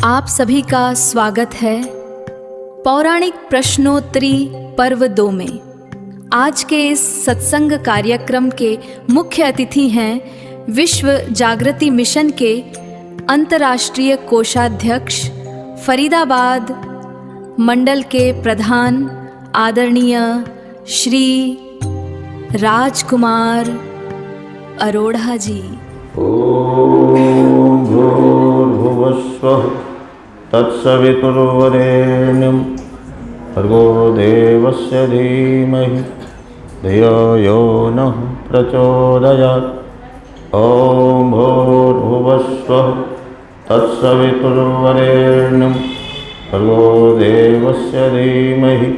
आप सभी का स्वागत है पौराणिक प्रश्नोत्तरी पर्व 2 में। आज के इस सत्संग कार्यक्रम के मुख्य अतिथि हैं विश्व जागृति मिशन के अंतर्राष्ट्रीय कोषाध्यक्ष, फरीदाबाद मंडल के प्रधान आदरणीय श्री राजकुमार अरोड़ा जी। ओम भूर्भुवस्वः तत्सवितुर्वरेण्यं भर्गो देवस्य धीमहि धियो यो नः प्रचोदयात्। ओम भूर्भुवस्वः तत्सवितुर्वरेण्यं भर्गो देवस्य धीमहि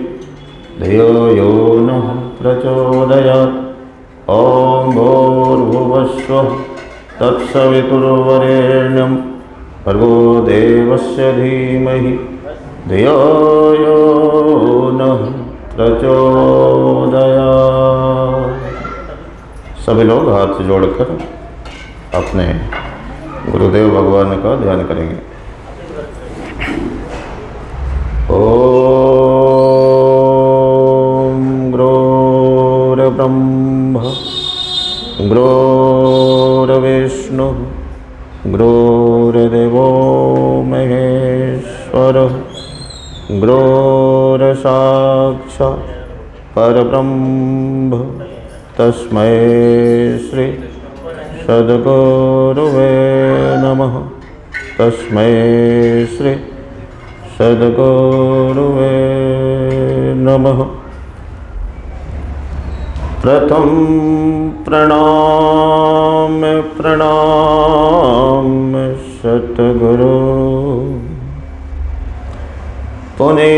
धियो यो नः प्रचोदयात्। ओम भूर्भुवस्वः तत्सवितुर्वरेण्यं भर्गो देवस्य धीमहि धियो यो नः प्रचोदयात्। सभी लोग हाथ जोड़कर अपने गुरुदेव भगवान का ध्यान करेंगे। ओम गुरुर्ब्रह्मा गुरुर्विष्णु गुरुर्देवो महेश्वरः गुरुर्साक्षात् परब्रह्म तस्मै श्री सद्गुरुवे नमः। तस्मै श्री सद्गुरुवे नमः। प्रथम प्रणाम प्रणाम सतगुरु, पुनः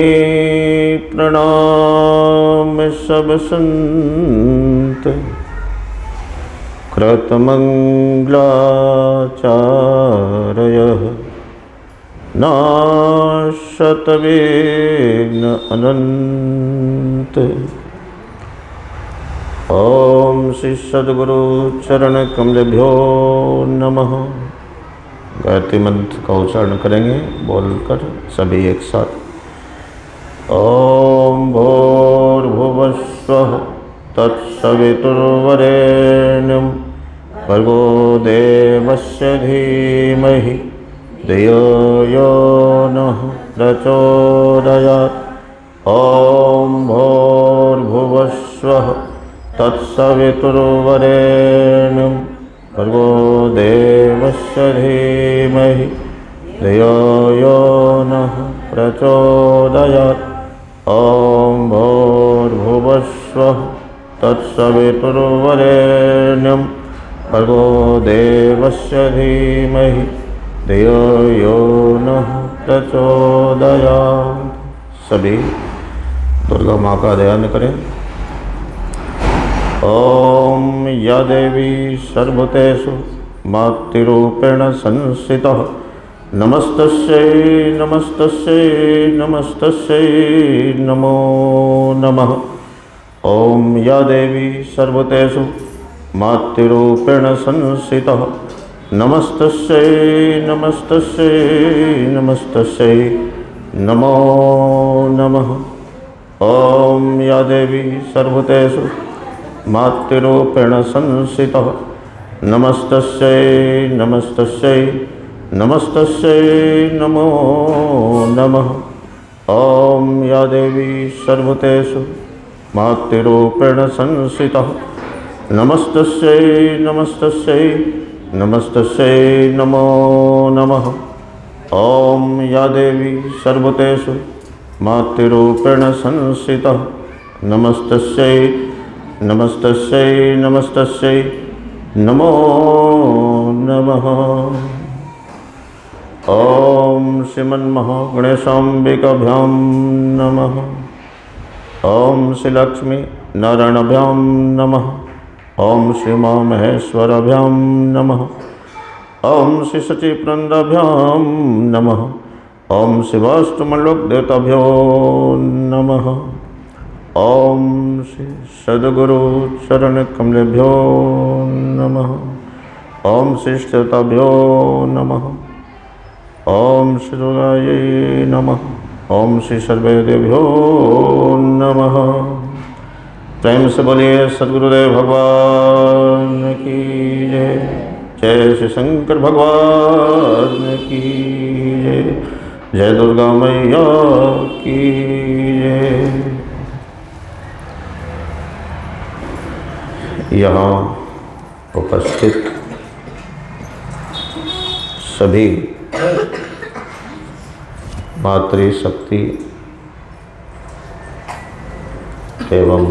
प्रणाम सब संत, कृतमंगलाचार्यः नाशतविघ्न अनंत। ओम श्री सद्गुरु चरण कमलेभ्यो नमः। गायत्री मंत्र का उच्चारण करेंगे बोलकर सभी एक साथ। ओम भूर्भुवस्वः तत्सवितुर्वरेण्यं भर्गो देवस्य धीमहि धियो यो नः प्रचोदयात्। ओम भूर्भुवस्वः तत्सवितुर्वरेण्यं भर्गो देवस्य धीमहि धियो यो नः प्रचोदयात्। ओम भूर्भुवस्वः तत्सवितुर्वरेण्यं भर्गो देवस्य धीमहि धियो यो नः प्रचोदयात्। सभी दुर्गा माँ का ध्यान करें। ओम या देवी सर्वभूतेषु मातृरूपेण संस्थितः नमस्तस्यै नमस्तस्यै नमस्तस्यै नमो नमः। ओम या देवी सर्वभूतेषु मातृरूपेण संस्थितः नमस्तस्यै नमस्तस्यै नमस्तस्यै नमो नमः। ओम या देवी सर्वभूतेषु मातृरूपेण संस्थितः नमस्तस्यै नमस्तस्यै नमस्तस्यै नमो नमः। ओम या देवी सर्वभूतेषु मातृरूपेण संस्थितः नमस्तस्यै नमस्तस्यै नमस्तस्यै नमो नमः। ओम या देवी सर्वभूतेषु मातृरूपेण संस्थितः नमस्तस्यै नमस्तस्यै नमस्तस्यै नमो नमः। ओम श्रीमन्महागणेशाम्बिकाभ्यां नमः। ओम श्री लक्ष्मी नारायणाभ्यां नमः। ओम श्री महामहेश्वराभ्यां नमः। ओम श्री सचिप्रन्दाभ्यां नमः। ओम शिवाष्टमलोकदेवताभ्यो नमः। ओम श्री सद्गुरु चरण कमलेभ्यो नमः। ओम श्री श्रीताभ्यो नमः। ओम श्री दुर्गायै नमः। ओम श्री सर्वदेभ्यो नमः। प्रेम से बोलिए सद्गुरुदेव भगवान की जय। जय श्री शंकर भगवान की जय। जय दुर्गा मैया की जय। यहाँ उपस्थित सभी मातृशक्ति एवं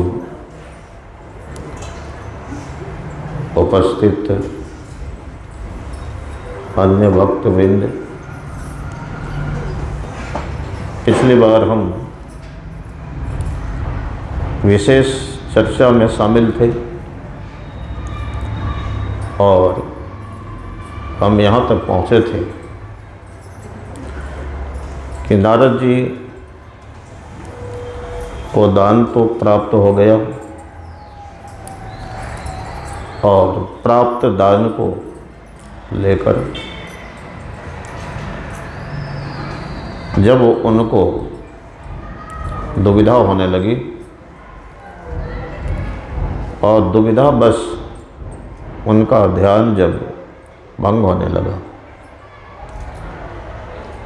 उपस्थित अन्य भक्तवृंद, पिछली बार हम विशेष चर्चा में शामिल थे और हम यहाँ तक पहुँचे थे कि नारद जी को दान तो प्राप्त हो गया और प्राप्त दान को लेकर जब उनको दुविधा होने लगी और दुविधा बस उनका ध्यान जब भंग होने लगा,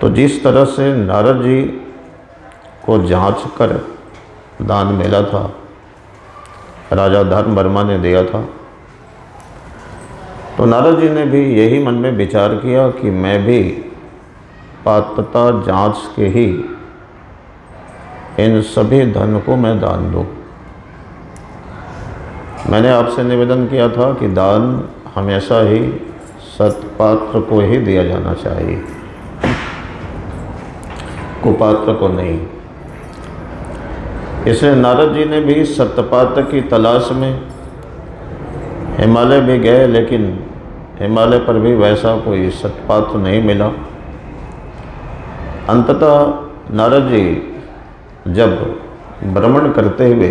तो जिस तरह से नारद जी को जांच कर दान मिला था, राजा धर्मवर्मा ने दिया था, तो नारद जी ने भी यही मन में विचार किया कि मैं भी पात्रता जांच के ही इन सभी धन को मैं दान दूँ। मैंने आपसे निवेदन किया था कि दान हमेशा ही सत्पात्र को ही दिया जाना चाहिए, कुपात्र को नहीं। इसलिए नारद जी ने भी सत्पात्र की तलाश में हिमालय भी गए, लेकिन हिमालय पर भी वैसा कोई सत्पात्र नहीं मिला। अंततः नारद जी जब भ्रमण करते हुए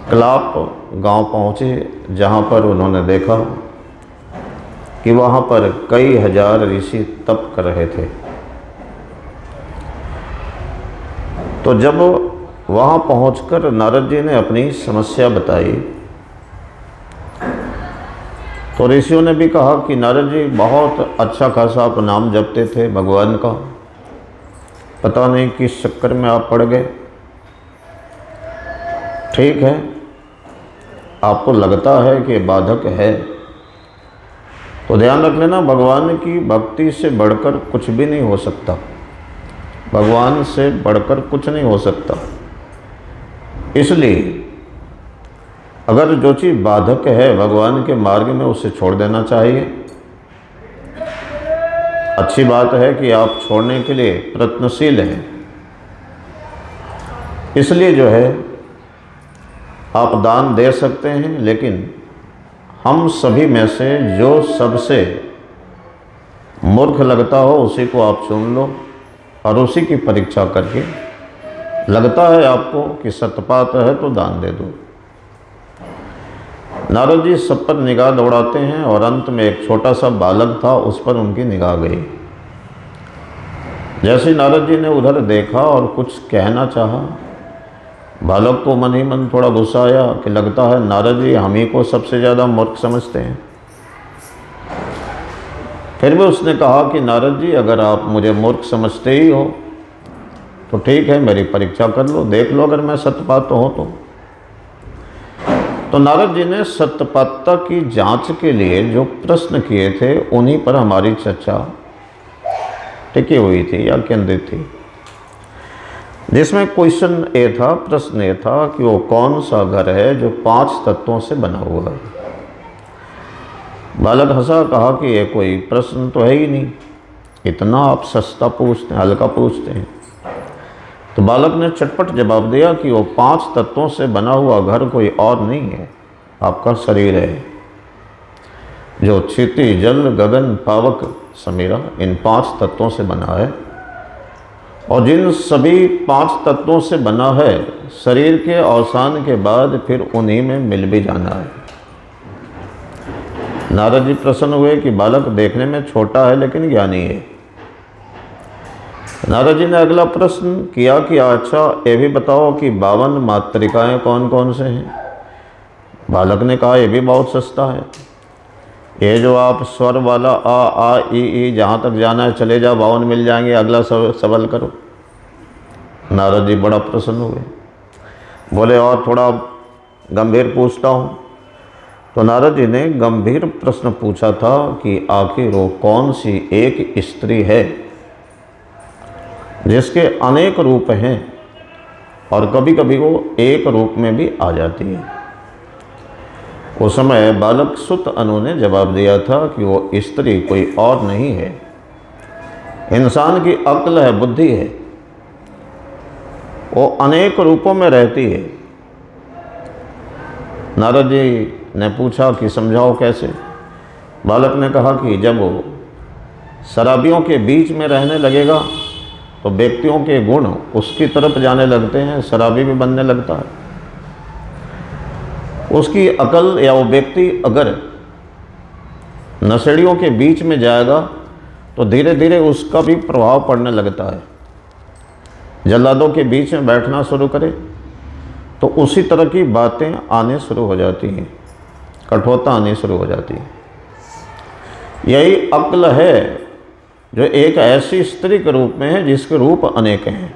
क्लाप गांव पहुँचे, जहाँ पर उन्होंने देखा कि वहाँ पर कई हजार ऋषि तप कर रहे थे। तो जब वहाँ पहुंचकर नारद जी ने अपनी समस्या बताई, तो ऋषियों ने भी कहा कि नारद जी बहुत अच्छा खासा आप नाम जपते थे भगवान का, पता नहीं किस चक्कर में आप पड़ गए। ठीक है, आपको लगता है कि बाधक है, तो ध्यान रख लेना, भगवान की भक्ति से बढ़कर कुछ भी नहीं हो सकता। भगवान से बढ़कर कुछ नहीं हो सकता। इसलिए अगर जो चीज़ बाधक है भगवान के मार्ग में, उसे छोड़ देना चाहिए। अच्छी बात है कि आप छोड़ने के लिए प्रयत्नशील हैं। इसलिए जो है आप दान दे सकते हैं, लेकिन हम सभी में से जो सबसे मूर्ख लगता हो उसी को आप चुन लो और उसी की परीक्षा करके लगता है आपको कि सत्पात्र है तो दान दे दो। नारद जी सब पर निगाह दौड़ाते हैं और अंत में एक छोटा सा बालक था, उस पर उनकी निगाह गई। जैसे नारद जी ने उधर देखा और कुछ कहना चाहा, बालक को मन ही मन थोड़ा गुस्सा आया कि लगता है नारद जी हम ही को सबसे ज़्यादा मूर्ख समझते हैं। फिर भी उसने कहा कि नारद जी अगर आप मुझे मूर्ख समझते ही हो तो ठीक है, मेरी परीक्षा कर लो, देख लो अगर मैं सत्यपात्र हूँ तो नारद जी ने सत्यपात्रता की जांच के लिए जो प्रश्न किए थे उन्हीं पर हमारी चर्चा टिकी हुई थी या केंद्रित थी, जिसमें क्वेश्चन ए था, प्रश्न ए था कि वो कौन सा घर है जो 5 तत्वों से बना हुआ है। बालक हंसा, कहा कि ये कोई प्रश्न तो है ही नहीं, इतना आप सस्ता पूछते हैं, हल्का पूछते हैं। तो बालक ने चटपट जवाब दिया कि वो 5 तत्वों से बना हुआ घर कोई और नहीं है, आपका शरीर है, जो क्षिति जल गगन पावक समीरा इन 5 तत्वों से बना है। और जिन सभी 5 तत्वों से बना है, शरीर के अवसान के बाद फिर उन्हीं में मिल भी जाना है। नारद जी प्रसन्न हुए कि बालक देखने में छोटा है लेकिन ज्ञानी है, नारद जी ने अगला प्रश्न किया कि अच्छा ये भी बताओ कि 52 मातृकाएँ कौन कौन से हैं। बालक ने कहा ये भी बहुत सस्ता है, ये जो आप स्वर वाला आ ई जहाँ तक जाना है चले जाओ, 52 मिल जाएंगे, अगला सवाल करो। नारद जी बड़ा प्रसन्न हुए, बोले और थोड़ा गंभीर पूछता हूँ। तो नारद जी ने गंभीर प्रश्न पूछा था कि आखिर वो कौन सी एक स्त्री है जिसके अनेक रूप हैं और कभी कभी वो एक रूप में भी आ जाती है। उस समय बालक सुत अनु ने जवाब दिया था कि वो स्त्री कोई और नहीं है, इंसान की अक्ल है, बुद्धि है, वो अनेक रूपों में रहती है। नारद जी ने पूछा कि समझाओ कैसे। बालक ने कहा कि जब वो शराबियों के बीच में रहने लगेगा तो व्यक्तियों के गुण उसकी तरफ जाने लगते हैं, शराबी भी बनने लगता है। उसकी अकल या वो व्यक्ति अगर नशेड़ियों के बीच में जाएगा तो धीरे धीरे उसका भी प्रभाव पड़ने लगता है। जल्लादों के बीच में बैठना शुरू करे तो उसी तरह की बातें आने शुरू हो जाती हैं, कठोरता आनी शुरू हो जाती है। यही अक्ल है जो एक ऐसी स्त्री के रूप में है जिसके रूप अनेक हैं।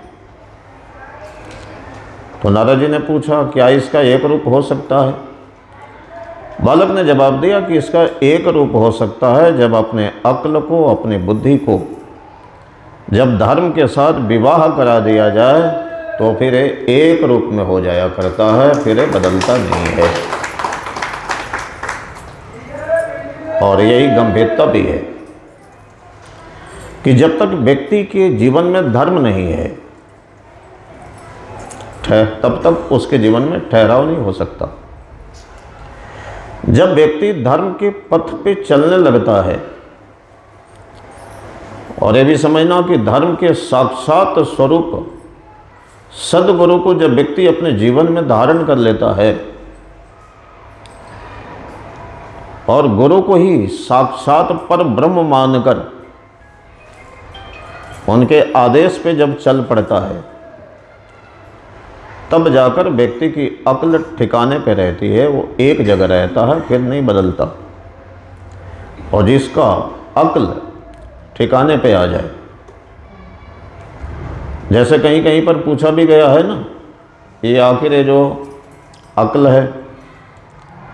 तो नारद जी ने पूछा क्या इसका एक रूप हो सकता है। बालक ने जवाब दिया कि इसका एक रूप हो सकता है जब अपने अक्ल को, अपनी बुद्धि को जब धर्म के साथ विवाह करा दिया जाए तो फिर एक रूप में हो जाया करता है, फिर बदलता नहीं है। और यही गंभीरता भी है कि जब तक व्यक्ति के जीवन में धर्म नहीं है तब तक उसके जीवन में ठहराव नहीं हो सकता। जब व्यक्ति धर्म के पथ पे चलने लगता है, और ये भी समझना कि धर्म के साक्षात स्वरूप सद्गुरु को जब व्यक्ति अपने जीवन में धारण कर लेता है और गुरु को ही साक्षात पर ब्रह्म मानकर उनके आदेश पे जब चल पड़ता है, तब जाकर व्यक्ति की अक्ल ठिकाने पे रहती है, वो एक जगह रहता है, फिर नहीं बदलता। और जिसका अक्ल ठिकाने पे आ जाए, जैसे कहीं कहीं पर पूछा भी गया है ना, ये आखिर ये जो अक्ल है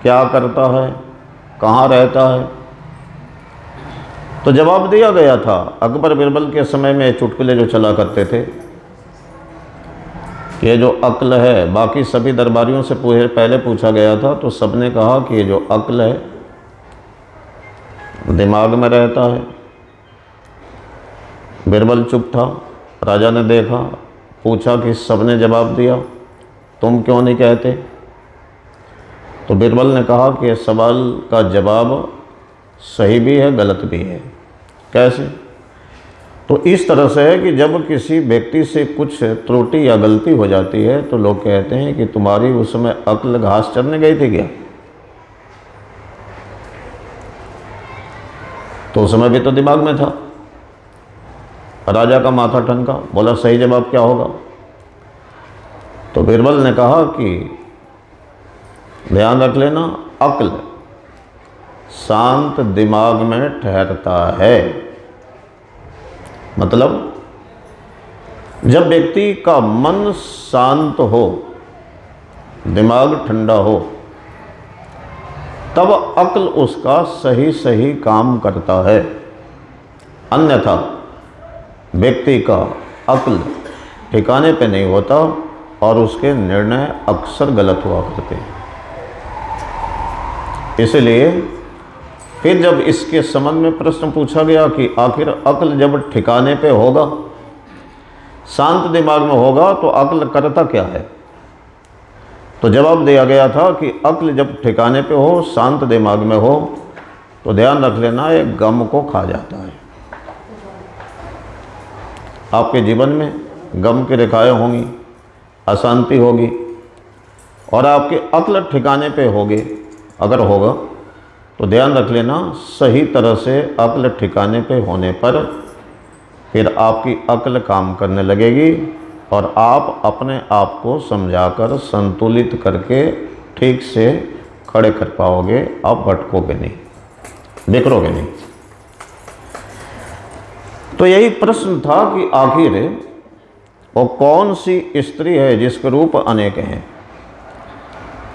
क्या करता है, कहाँ रहता है। तो जवाब दिया गया था अकबर बिरबल के समय में चुटकुले जो चला करते थे कि ये जो अक्ल है, बाकी सभी दरबारियों से पहले पूछा गया था तो सबने कहा कि ये जो अक्ल है दिमाग में रहता है। बिरबल चुप था, राजा ने देखा, पूछा कि सबने जवाब दिया, तुम क्यों नहीं कहते। तो बिरबल ने कहा कि ये सवाल का जवाब सही भी है, गलत भी है। कैसे? तो इस तरह से है कि जब किसी व्यक्ति से कुछ त्रुटि या गलती हो जाती है तो लोग कहते हैं कि तुम्हारी उस समय अक्ल घास चरने गई थी क्या। तो उस समय भी तो दिमाग में था। राजा का माथा ठनका, बोला सही जवाब क्या होगा। तो बिरबल ने कहा कि ध्यान रख लेना, अक्ल शांत दिमाग में ठहरता है। मतलब जब व्यक्ति का मन शांत हो, दिमाग ठंडा हो, तब अक्ल उसका सही सही काम करता है। अन्यथा व्यक्ति का अक्ल ठिकाने पे नहीं होता और उसके निर्णय अक्सर गलत हुआ करते हैं। इसलिए फिर जब इसके संबंध में प्रश्न पूछा गया कि आखिर अक्ल जब ठिकाने पे होगा, शांत दिमाग में होगा, तो अक्ल करता क्या है। तो जवाब दिया गया था कि अक्ल जब ठिकाने पे हो, शांत दिमाग में हो, तो ध्यान रख लेना ये गम को खा जाता है। आपके जीवन में गम की रेखाएं होंगी, अशांति होगी, और आपके अक्ल ठिकाने पे होगे अगर होगा तो ध्यान रख लेना, सही तरह से अक्ल ठिकाने पे होने पर फिर आपकी अक्ल काम करने लगेगी और आप अपने आप को समझाकर संतुलित करके ठीक से खड़े कर पाओगे। आप भटकोगे नहीं, बिखरोगे नहीं। तो यही प्रश्न था कि आखिर वो कौन सी स्त्री है जिसके रूप अनेक हैं।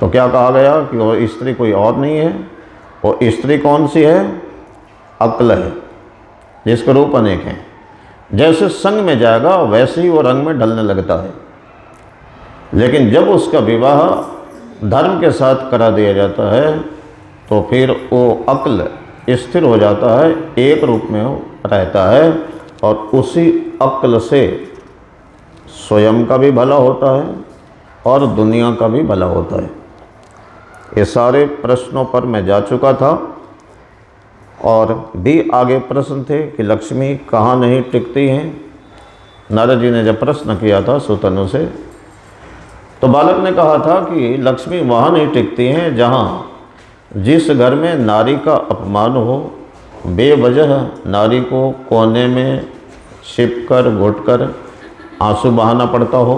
तो क्या कहा गया कि वो स्त्री कोई और नहीं है, वो स्त्री कौन सी है? अक्ल है, जिसके रूप अनेक हैं। जैसे संग में जाएगा वैसे ही वो रंग में ढलने लगता है, लेकिन जब उसका विवाह धर्म के साथ करा दिया जाता है तो फिर वो अक्ल स्थिर हो जाता है, एक रूप में रहता है और उसी अक्ल से स्वयं का भी भला होता है और दुनिया का भी भला होता है। ये सारे प्रश्नों पर मैं जा चुका था और भी आगे प्रश्न थे कि लक्ष्मी कहाँ नहीं टिकती हैं। नारद जी ने जब प्रश्न किया था सुतनु से, तो बालक ने कहा था कि लक्ष्मी वहाँ नहीं टिकती हैं जहाँ जिस घर में नारी का अपमान हो, बेवजह नारी को कोने में छिपकर घुटकर आंसू बहाना पड़ता हो,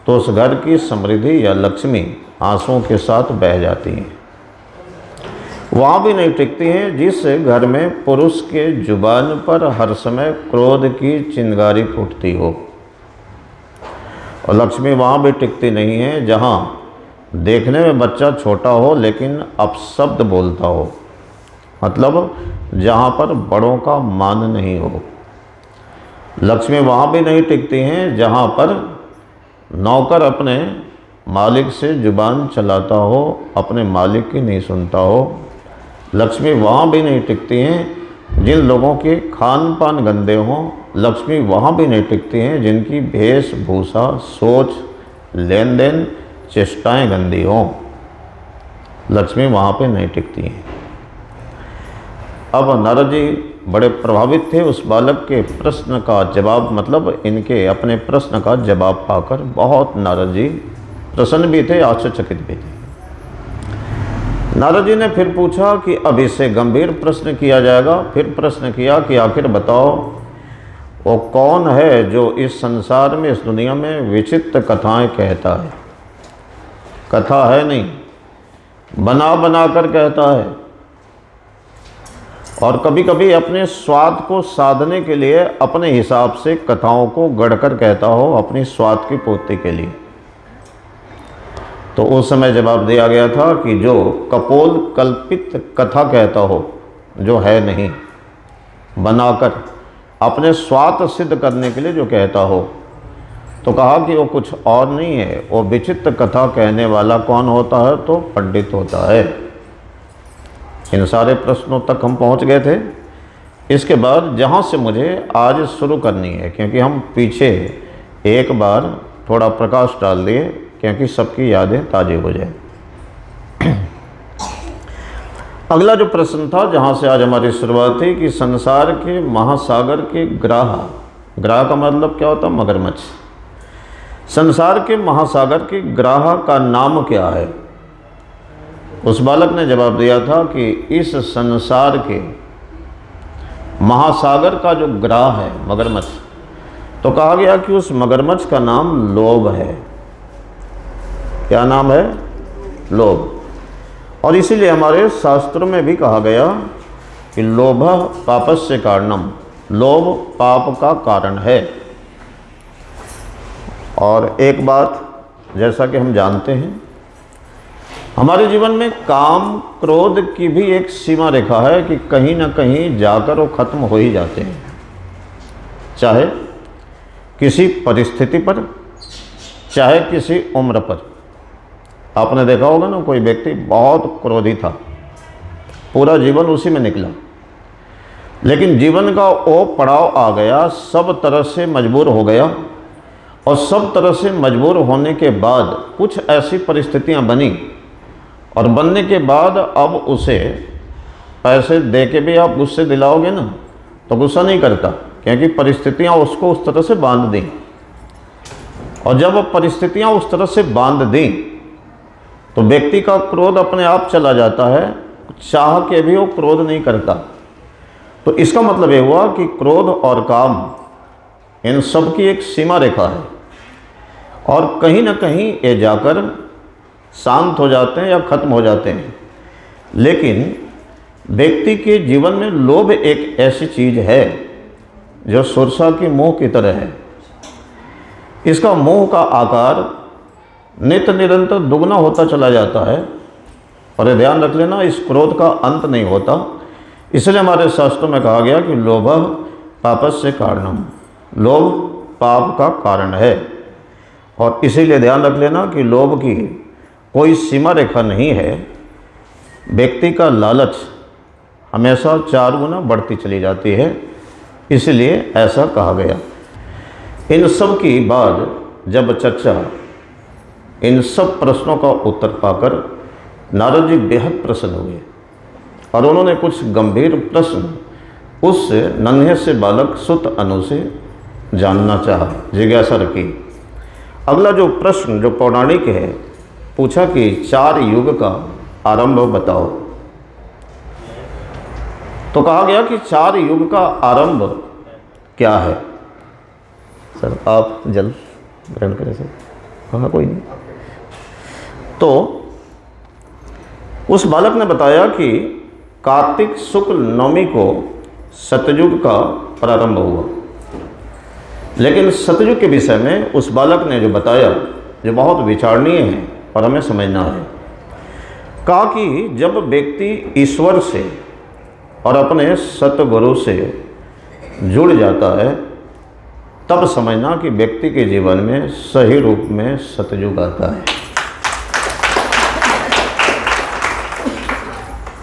तो उस घर की समृद्धि या लक्ष्मी आंसुओं के साथ बह जाती हैं। वहाँ भी नहीं टिकती हैं जिस घर में पुरुष के जुबान पर हर समय क्रोध की चिंगारी फूटती हो, और लक्ष्मी वहाँ भी टिकती नहीं है जहाँ देखने में बच्चा छोटा हो लेकिन अपशब्द बोलता हो, मतलब जहाँ पर बड़ों का मान नहीं हो। लक्ष्मी वहाँ भी नहीं टिकती हैं जहाँ पर नौकर अपने मालिक से जुबान चलाता हो, अपने मालिक की नहीं सुनता हो। लक्ष्मी वहाँ भी नहीं टिकती हैं जिन लोगों के खान पान गंदे हों। लक्ष्मी वहाँ भी नहीं टिकती हैं जिनकी वेशभूषा, सोच, लेन देन, चेष्टाएं गंदी हों। लक्ष्मी वहाँ पे नहीं टिकती हैं। अब नारद जी बड़े प्रभावित थे उस बालक के प्रश्न का जवाब, मतलब इनके अपने प्रश्न का जवाब पाकर बहुत नारद जी प्रसन्न भी थे, आश्चर्यचकित भी थे। नारद जी ने फिर पूछा कि अब इससे गंभीर प्रश्न किया जाएगा। फिर प्रश्न किया कि आखिर बताओ वो कौन है जो इस संसार में, इस दुनिया में विचित्र कथाएं कहता है। कथा है नहीं, बना बना कर कहता है, और कभी कभी अपने स्वाद को साधने के लिए अपने हिसाब से कथाओं को गढ़कर कहता हो, अपनी स्वाद की पूर्ति के लिए। तो उस समय जवाब दिया गया था कि जो कपोल कल्पित कथा कहता हो, जो है नहीं, बनाकर अपने स्वार्थ सिद्ध करने के लिए जो कहता हो, तो कहा कि वो कुछ और नहीं है। वो विचित्र कथा कहने वाला कौन होता है? तो पंडित होता है। इन सारे प्रश्नों तक हम पहुंच गए थे। इसके बाद जहां से मुझे आज शुरू करनी है, क्योंकि हम पीछे एक बार थोड़ा प्रकाश डाल दिए, क्योंकि सबकी यादें ताज़ी हो जाए। अगला जो प्रश्न था जहाँ से आज हमारी शुरुआत थी कि संसार के महासागर के ग्राह का मतलब क्या होता है? मगरमच्छ। संसार के महासागर के ग्राह का नाम क्या है? उस बालक ने जवाब दिया था कि इस संसार के महासागर का जो ग्राह है मगरमच्छ, तो कहा गया कि उस मगरमच्छ का नाम लोभ है। क्या नाम है? लोभ। और इसीलिए हमारे शास्त्रों में भी कहा गया कि लोभ पापस्य कारणम, लोभ पाप का कारण है। और एक बात जैसा कि हम जानते हैं, हमारे जीवन में काम क्रोध की भी एक सीमा रेखा है कि कहीं ना कहीं जाकर वो खत्म हो ही जाते हैं, चाहे किसी परिस्थिति पर, चाहे किसी उम्र पर। आपने देखा होगा ना, कोई व्यक्ति बहुत क्रोधी था, पूरा जीवन उसी में निकला, लेकिन जीवन का वो पड़ाव आ गया, सब तरह से मजबूर हो गया, और सब तरह से मजबूर होने के बाद कुछ ऐसी परिस्थितियां बनी, और बनने के बाद अब उसे पैसे दे के भी आप गुस्से दिलाओगे ना तो गुस्सा नहीं करता, क्योंकि परिस्थितियां उसको उस तरह से बांध दी। और जब परिस्थितियां उस तरह से बांध दी तो व्यक्ति का क्रोध अपने आप चला जाता है, चाह के भी वो क्रोध नहीं करता। तो इसका मतलब ये हुआ कि क्रोध और काम इन सब की एक सीमा रेखा है और कहीं ना कहीं ये जाकर शांत हो जाते हैं या खत्म हो जाते हैं। लेकिन व्यक्ति के जीवन में लोभ एक ऐसी चीज़ है जो सुरसा के मोह की तरह है। इसका मोह का आकार नित्य निरंतर दुगना होता चला जाता है और ये ध्यान रख लेना, इस क्रोध का अंत नहीं होता। इसलिए हमारे शास्त्रों में कहा गया कि लोभ पापस्य कारणम, लोभ पाप का कारण है। और इसीलिए ध्यान रख लेना कि लोभ की कोई सीमा रेखा नहीं है। व्यक्ति का लालच हमेशा 4 गुना बढ़ती चली जाती है, इसलिए ऐसा कहा गया। इन सब की बाद जब चर्चा इन सब प्रश्नों का उत्तर पाकर नारद जी बेहद प्रसन्न हुए और उन्होंने कुछ गंभीर प्रश्न उस नन्हे से बालक सुत अनु से जानना चाहा, जिज्ञासा रखी। अगला जो प्रश्न जो पौराणिक है, पूछा कि 4 युग का आरंभ बताओ। तो कहा गया कि 4 युग का आरंभ क्या है। सर आप जल ग्रहण करें सर। हाँ कोई नहीं। तो उस बालक ने बताया कि कार्तिक शुक्ल नवमी को सतयुग का प्रारंभ हुआ। लेकिन सतयुग के विषय में उस बालक ने जो बताया, जो बहुत विचारणीय है और हमें समझना है। कहा कि जब व्यक्ति ईश्वर से और अपने सतगुरु से जुड़ जाता है, तब समझना कि व्यक्ति के जीवन में सही रूप में सतयुग आता है।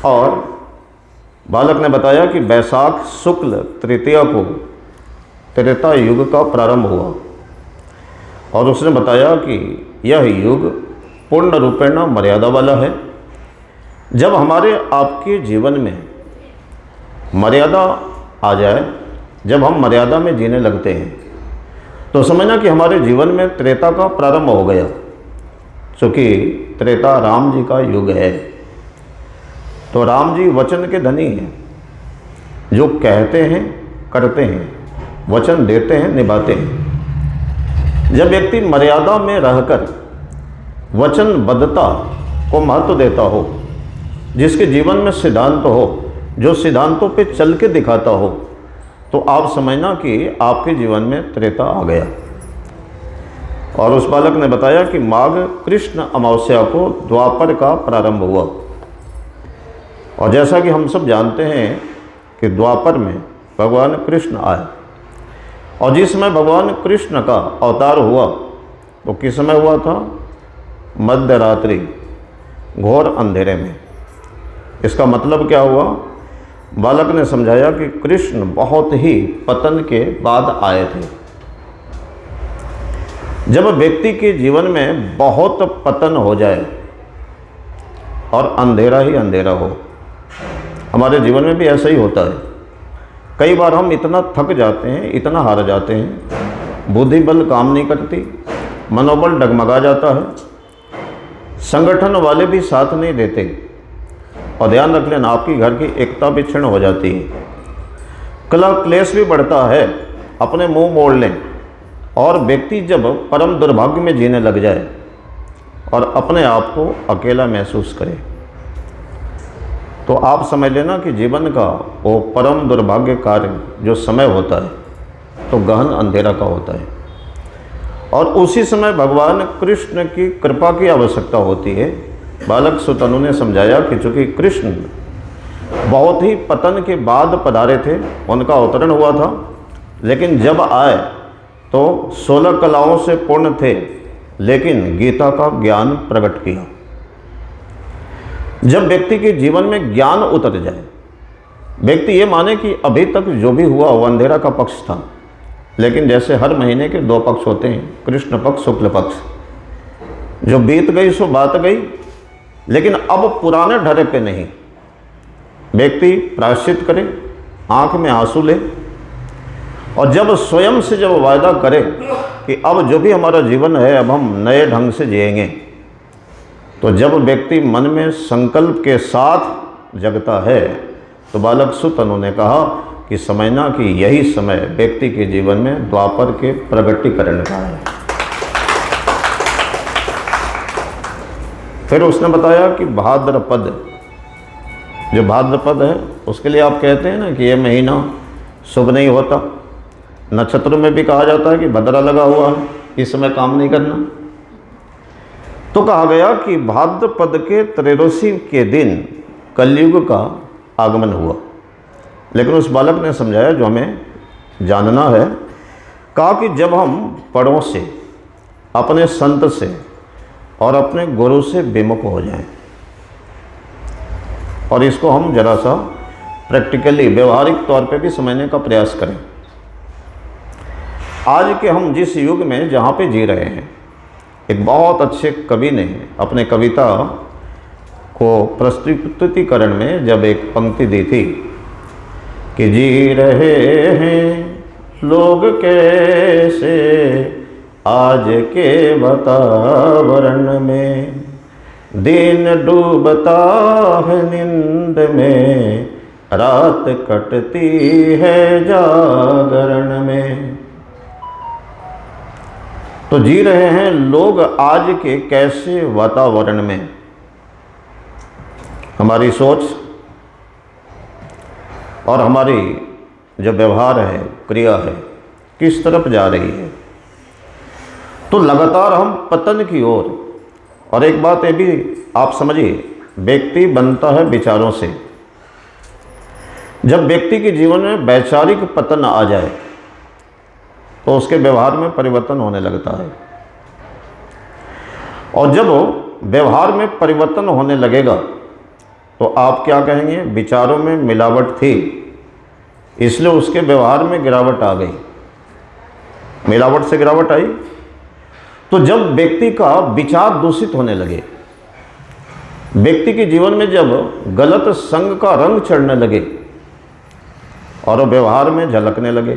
और बालक ने बताया कि वैशाख शुक्ल तृतीया को त्रेता युग का प्रारंभ हुआ और उसने बताया कि यह युग पूर्ण रूपेण मर्यादा वाला है। जब हमारे आपके जीवन में मर्यादा आ जाए, जब हम मर्यादा में जीने लगते हैं, तो समझना कि हमारे जीवन में त्रेता का प्रारंभ हो गया, क्योंकि त्रेता राम जी का युग है। तो राम जी वचन के धनी हैं, जो कहते हैं करते हैं, वचन देते हैं निभाते हैं। जब व्यक्ति मर्यादा में रहकर वचनबद्धता को महत्व देता हो, जिसके जीवन में सिद्धांत हो, जो सिद्धांतों पे चल के दिखाता हो, तो आप समझना कि आपके जीवन में त्रेता आ गया। और उस बालक ने बताया कि माघ कृष्ण अमावस्या को द्वापर का प्रारंभ हुआ। और जैसा कि हम सब जानते हैं कि द्वापर में भगवान कृष्ण आए, और जिस समय भगवान कृष्ण का अवतार हुआ तो किस समय हुआ था? मध्य रात्रि, घोर अंधेरे में। इसका मतलब क्या हुआ? बालक ने समझाया कि कृष्ण बहुत ही पतन के बाद आए थे। जब व्यक्ति के जीवन में बहुत पतन हो जाए और अंधेरा ही अंधेरा हो, हमारे जीवन में भी ऐसा ही होता है। कई बार हम इतना थक जाते हैं, इतना हार जाते हैं, बुद्धि बल काम नहीं करती, मनोबल डगमगा जाता है, संगठन वाले भी साथ नहीं देते। और ध्यान रख लेना, आपकी घर की एकता भी क्षीण हो जाती है, कलह क्लेश भी बढ़ता है, अपने मुंह मोड़ लें। और व्यक्ति जब परम दुर्भाग्य में जीने लग जाए और अपने आप को अकेला महसूस करे, तो आप समझ लेना कि जीवन का वो परम दुर्भाग्य कार्य जो समय होता है, तो गहन अंधेरा का होता है। और उसी समय भगवान कृष्ण की कृपा की आवश्यकता होती है। बालक सुतनु ने समझाया कि चूँकि कृष्ण बहुत ही पतन के बाद पधारे थे, उनका अवतरण हुआ था, लेकिन जब आए तो 16 कलाओं से पूर्ण थे, लेकिन गीता का ज्ञान प्रकट किया। जब व्यक्ति के जीवन में ज्ञान उतर जाए, व्यक्ति ये माने कि अभी तक जो भी हुआ वो अंधेरा का पक्ष था, लेकिन जैसे हर महीने के 2 पक्ष होते हैं, कृष्ण पक्ष शुक्ल पक्ष, जो बीत गई सो बात गई, लेकिन अब पुराने ढरे पे नहीं। व्यक्ति प्रायश्चित करे, आंख में आंसू ले, और जब स्वयं से जब वायदा करे कि अब जो भी हमारा जीवन है अब हम नए ढंग से जिएंगे, तो जब व्यक्ति मन में संकल्प के साथ जगता है, तो बालक सुत ने कहा कि समझना कि यही समय व्यक्ति के जीवन में द्वापर के प्रगटीकरण का है। फिर उसने बताया कि भाद्रपद, जो भाद्रपद है उसके लिए आप कहते हैं ना कि ये महीना शुभ नहीं होता। नक्षत्रों में भी कहा जाता है कि भद्रा लगा हुआ है, इस समय काम नहीं करना। तो कहा गया कि भाद्रपद के त्रयोदशी के दिन कलयुग का आगमन हुआ। लेकिन उस बालक ने समझाया जो हमें जानना है, कहा कि जब हम बड़ों से, अपने संत से और अपने गुरु से विमुख हो जाएं, और इसको हम जरा सा प्रैक्टिकली व्यवहारिक तौर पे भी समझने का प्रयास करें। आज के हम जिस युग में जहाँ पे जी रहे हैं, एक बहुत अच्छे कवि ने अपने कविता को प्रस्तुतिकरण में जब एक पंक्ति दी थी कि जी रहे हैं लोग कैसे आज के वातावरण में, दिन डूबता है नींद में, रात कटती है जागरण में। तो जी रहे हैं लोग आज के कैसे वातावरण में। हमारी सोच और हमारी जो व्यवहार है, क्रिया है, किस तरफ जा रही है। तो लगातार हम पतन की ओर। और एक बात ये भी आप समझिए, व्यक्ति बनता है विचारों से। जब व्यक्ति के जीवन में वैचारिक पतन आ जाए तो उसके व्यवहार में परिवर्तन होने लगता है। और जब व्यवहार में परिवर्तन होने लगेगा तो आप क्या कहेंगे, विचारों में मिलावट थी इसलिए उसके व्यवहार में गिरावट आ गई। मिलावट से गिरावट आई। तो जब व्यक्ति का विचार दूषित होने लगे, व्यक्ति के जीवन में जब गलत संग का रंग चढ़ने लगे और व्यवहार में झलकने लगे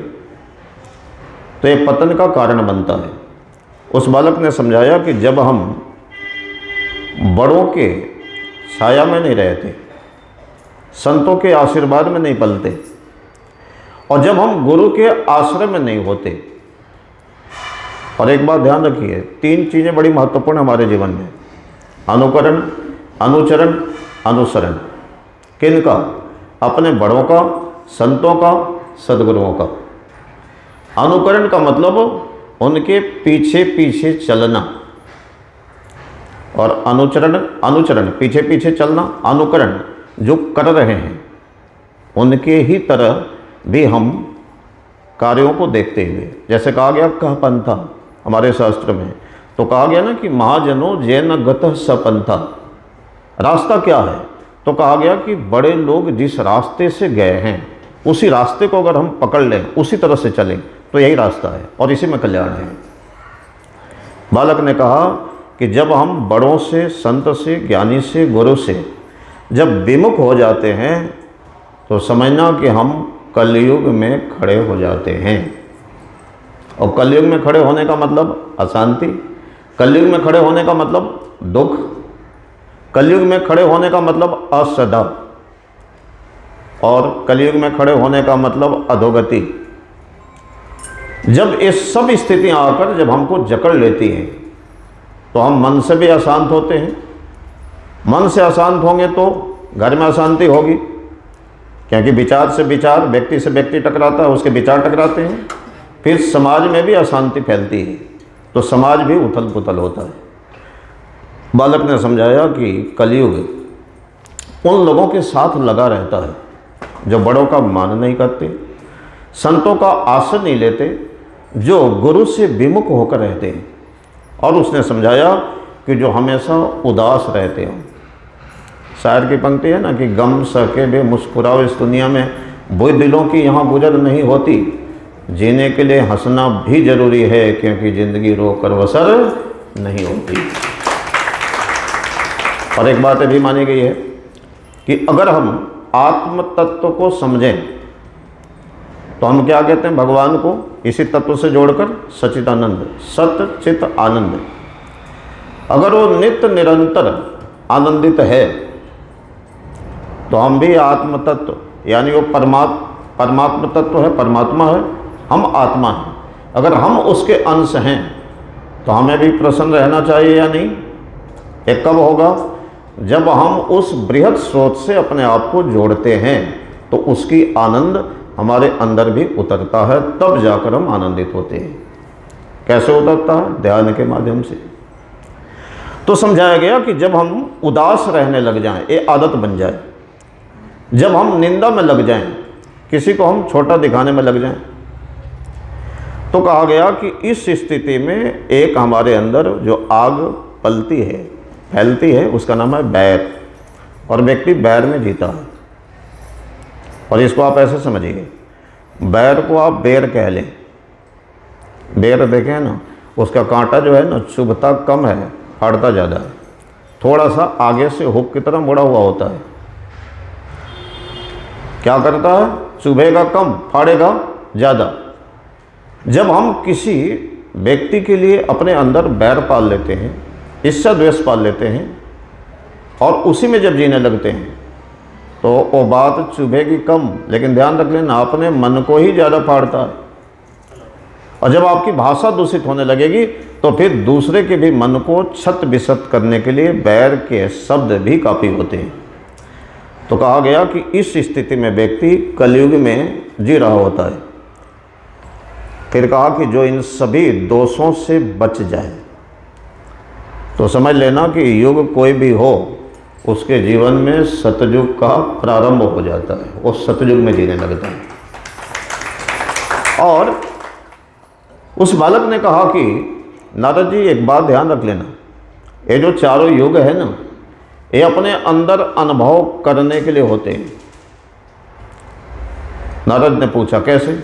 तो ये पतन का कारण बनता है। उस बालक ने समझाया कि जब हम बड़ों के छाया में नहीं रहते, संतों के आशीर्वाद में नहीं पलते, और जब हम गुरु के आश्रय में नहीं होते। और एक बात ध्यान रखिए, 3 चीज़ें बड़ी महत्वपूर्ण हमारे जीवन में, अनुकरण, अनुचरण, अनुसरण। किनका? अपने बड़ों का, संतों का, सद्गुरुओं का। अनुकरण का मतलब उनके पीछे पीछे चलना, और अनुचरण पीछे पीछे चलना। अनुकरण जो कर रहे हैं उनके ही तरह भी हम कार्यों को देखते हुए, जैसे कहा गया कह पंथा हमारे शास्त्र में, तो कहा गया ना कि महाजनों जैन गतः सपंथा। रास्ता क्या है? तो कहा गया कि बड़े लोग जिस रास्ते से गए हैं उसी रास्ते को अगर हम पकड़ लें, उसी तरह से चलें तो यही रास्ता है और इसी में कल्याण है। बालक ने कहा कि जब हम बड़ों से, संत से, ज्ञानी से, गुरु से जब विमुख हो जाते हैं तो समझना कि हम कलयुग में खड़े हो जाते हैं। और कलयुग में खड़े होने का मतलब अशांति, कलयुग में खड़े होने का मतलब दुख, कलयुग में खड़े होने का मतलब असदा, और कलयुग में खड़े होने का मतलब अधोगति। जब ये सब स्थितियां आकर जब हमको जकड़ लेती हैं तो हम मन से भी अशांत होते हैं। मन से अशांत होंगे तो घर में अशांति होगी, क्योंकि विचार से विचार, व्यक्ति से व्यक्ति टकराता है, उसके विचार टकराते हैं। फिर समाज में भी अशांति फैलती है तो समाज भी उथल पुथल होता है। बालक ने समझाया कि कलयुग उन लोगों के साथ लगा रहता है जो बड़ों का मान नहीं करते, संतों का आश्रय नहीं लेते, जो गुरु से विमुख होकर रहते हैं। और उसने समझाया कि जो हमेशा उदास रहते हो। शायर की पंक्ति है ना कि गम सके बे मुस्कुराओ इस दुनिया में, बुरे दिलों की यहाँ गुजर नहीं होती, जीने के लिए हंसना भी जरूरी है क्योंकि ज़िंदगी रोकर बसर नहीं होती। और एक बात भी मानी गई है कि अगर हम आत्म तत्व को समझें तो हम क्या कहते हैं, भगवान को इसी तत्व से जोड़कर सच्चिदानंद, सत चित आनंद। अगर वो नित्य निरंतर आनंदित है तो हम भी आत्म तत्व यानी वो परमात्मा तत्व है, परमात्मा है, हम आत्मा हैं। अगर हम उसके अंश हैं तो हमें भी प्रसन्न रहना चाहिए या नहीं? ये कब होगा? जब हम उस बृहद स्रोत से अपने आप को जोड़ते हैं तो उसकी आनंद हमारे अंदर भी उतरता है, तब जाकर हम आनंदित होते हैं। कैसे उतरता है? ध्यान के माध्यम से। तो समझाया गया कि जब हम उदास रहने लग जाएं, ये आदत बन जाए, जब हम निंदा में लग जाएं, किसी को हम छोटा दिखाने में लग जाएं, तो कहा गया कि इस स्थिति में एक हमारे अंदर जो आग पलती है, फैलती है, उसका नाम है बैर, और व्यक्ति बैर में जीता है। और इसको आप ऐसे समझिए, बैर को आप बेर कह लें। बेर देखें ना, उसका कांटा जो है ना चुभता कम है, फाड़ता ज़्यादा है, थोड़ा सा आगे से हुक की तरह मुड़ा हुआ होता है। क्या करता है? चुभेगा कम, फाड़ेगा ज़्यादा। जब हम किसी व्यक्ति के लिए अपने अंदर बैर पाल लेते हैं, ईर्ष्या द्वेष पाल लेते हैं, और उसी में जब जीने लगते हैं तो वो बात चुभेगी कम, लेकिन ध्यान रख लेना अपने मन को ही ज़्यादा फाड़ता है। और जब आपकी भाषा दूषित होने लगेगी तो फिर दूसरे के भी मन को छत बिछत करने के लिए बैर के शब्द भी काफ़ी होते हैं। तो कहा गया कि इस स्थिति में व्यक्ति कलयुग में जी रहा होता है। फिर कहा कि जो इन सभी दोषों से बच जाए, तो समझ लेना कि युग कोई भी हो, उसके जीवन में सतयुग का प्रारंभ हो जाता है, वो सतयुग में जीने लगता है। और उस बालक ने कहा कि नारद जी एक बात ध्यान रख लेना, ये जो चारों युग है ना, ये अपने अंदर अनुभव करने के लिए होते हैं। नारद ने पूछा कैसे?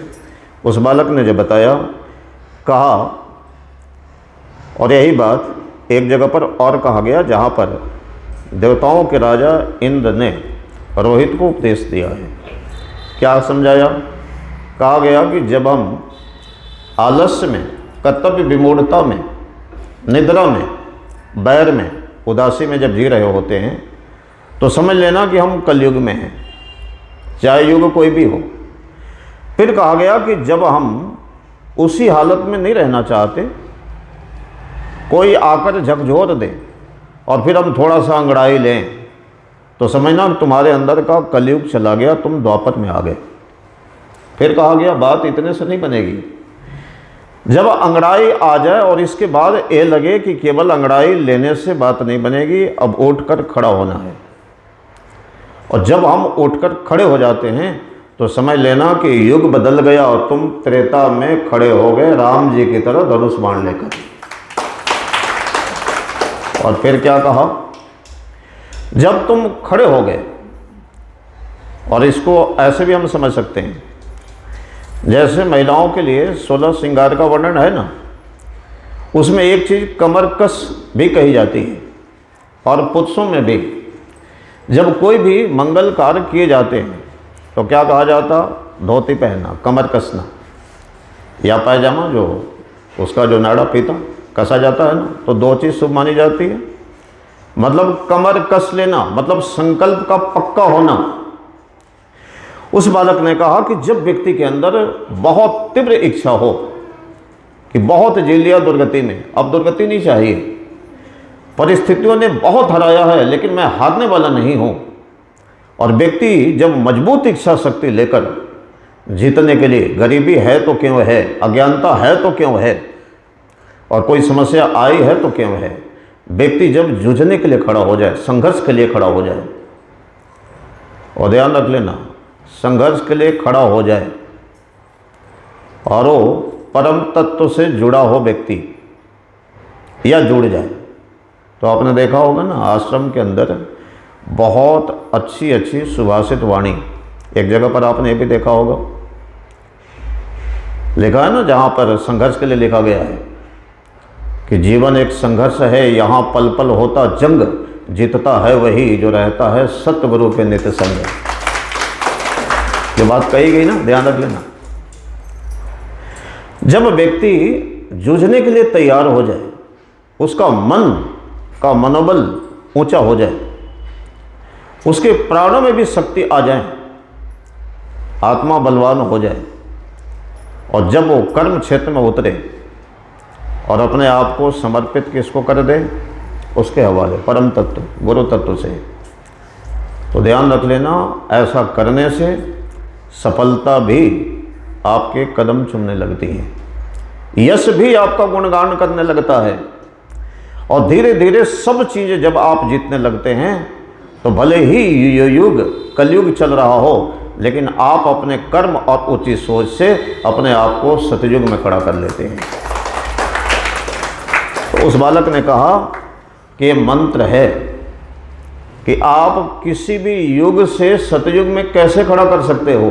उस बालक ने जब बताया, कहा, और यही बात एक जगह पर और कहा गया जहाँ पर देवताओं के राजा इंद्र ने रोहित को उपदेश दिया है। क्या समझाया? कहा गया कि जब हम आलस्य में, कर्तव्य विमूढ़ता में, निद्रा में, बैर में, उदासी में जब जी रहे होते हैं तो समझ लेना कि हम कलयुग में हैं, चाहे युग कोई भी हो। फिर कहा गया कि जब हम उसी हालत में नहीं रहना चाहते, कोई आकर झकझोर दे और फिर हम थोड़ा सा अंगड़ाई लें, तो समझना तुम्हारे अंदर का कलयुग चला गया, तुम द्वापर में आ गए। फिर कहा गया बात इतने से नहीं बनेगी, जब अंगड़ाई आ जाए और इसके बाद ये लगे कि केवल अंगड़ाई लेने से बात नहीं बनेगी, अब उठकर खड़ा होना है। और जब हम उठकर खड़े हो जाते हैं तो समझ लेना कि युग बदल गया और तुम त्रेता में खड़े हो गए राम जी की तरह धनुष बाण लेकर। और फिर क्या कहा? जब तुम खड़े हो गए, और इसको ऐसे भी हम समझ सकते हैं, जैसे महिलाओं के लिए 16 श्रृंगार का वर्णन है ना, उसमें एक चीज़ कमर कस भी कही जाती है। और पुरुषों में भी जब कोई भी मंगल कार्य किए जाते हैं तो क्या कहा जाता? धोती पहनना, कमर कसना, या पैजामा जो उसका जो नाड़ा फीता कसा जाता है ना, तो दो चीज़ शुभ मानी जाती है। मतलब कमर कस लेना, मतलब संकल्प का पक्का होना। उस बालक ने कहा कि जब व्यक्ति के अंदर बहुत तीव्र इच्छा हो कि बहुत जी लिया दुर्गति में, अब दुर्गति नहीं चाहिए, परिस्थितियों ने बहुत हराया है लेकिन मैं हारने वाला नहीं हूँ, और व्यक्ति जब मजबूत इच्छा शक्ति लेकर जीतने के लिए, गरीबी है तो क्यों है, अज्ञानता है तो क्यों है, और कोई समस्या आई है तो क्यों है, व्यक्ति जब जूझने के लिए खड़ा हो जाए, संघर्ष के लिए खड़ा हो जाए, और ध्यान रख लेना संघर्ष के लिए खड़ा हो जाए और वो परम तत्व से जुड़ा हो व्यक्ति या जुड़ जाए, तो आपने देखा होगा ना आश्रम के अंदर बहुत अच्छी अच्छी सुभाषित वाणी, एक जगह पर आपने ये भी देखा होगा, लिखा है ना जहाँ पर संघर्ष के लिए लिखा गया है कि जीवन एक संघर्ष है, यहाँ पल पल होता जंग, जीतता है वही जो रहता है सतगुरु के नित्य संग। ये बात कही गई ना, ध्यान रख लेना। जब व्यक्ति जूझने के लिए तैयार हो जाए, उसका मन का मनोबल ऊंचा हो जाए, उसके प्राणों में भी शक्ति आ जाए, आत्मा बलवान हो जाए और जब वो कर्म क्षेत्र में उतरे और अपने आप को समर्पित किसको कर दे, उसके हवाले परम तत्व गुरु तत्व से, तो ध्यान रख लेना ऐसा करने से सफलता भी आपके कदम चूमने लगती है, यश भी आपका गुणगान करने लगता है। और धीरे धीरे सब चीज़ें जब आप जीतने लगते हैं तो भले ही युग कलयुग चल रहा हो, लेकिन आप अपने कर्म और उचित सोच से अपने आप को सतयुग में खड़ा कर लेते हैं। तो उस बालक ने कहा कि ये मंत्र है कि आप किसी भी युग से सतयुग में कैसे खड़ा कर सकते हो।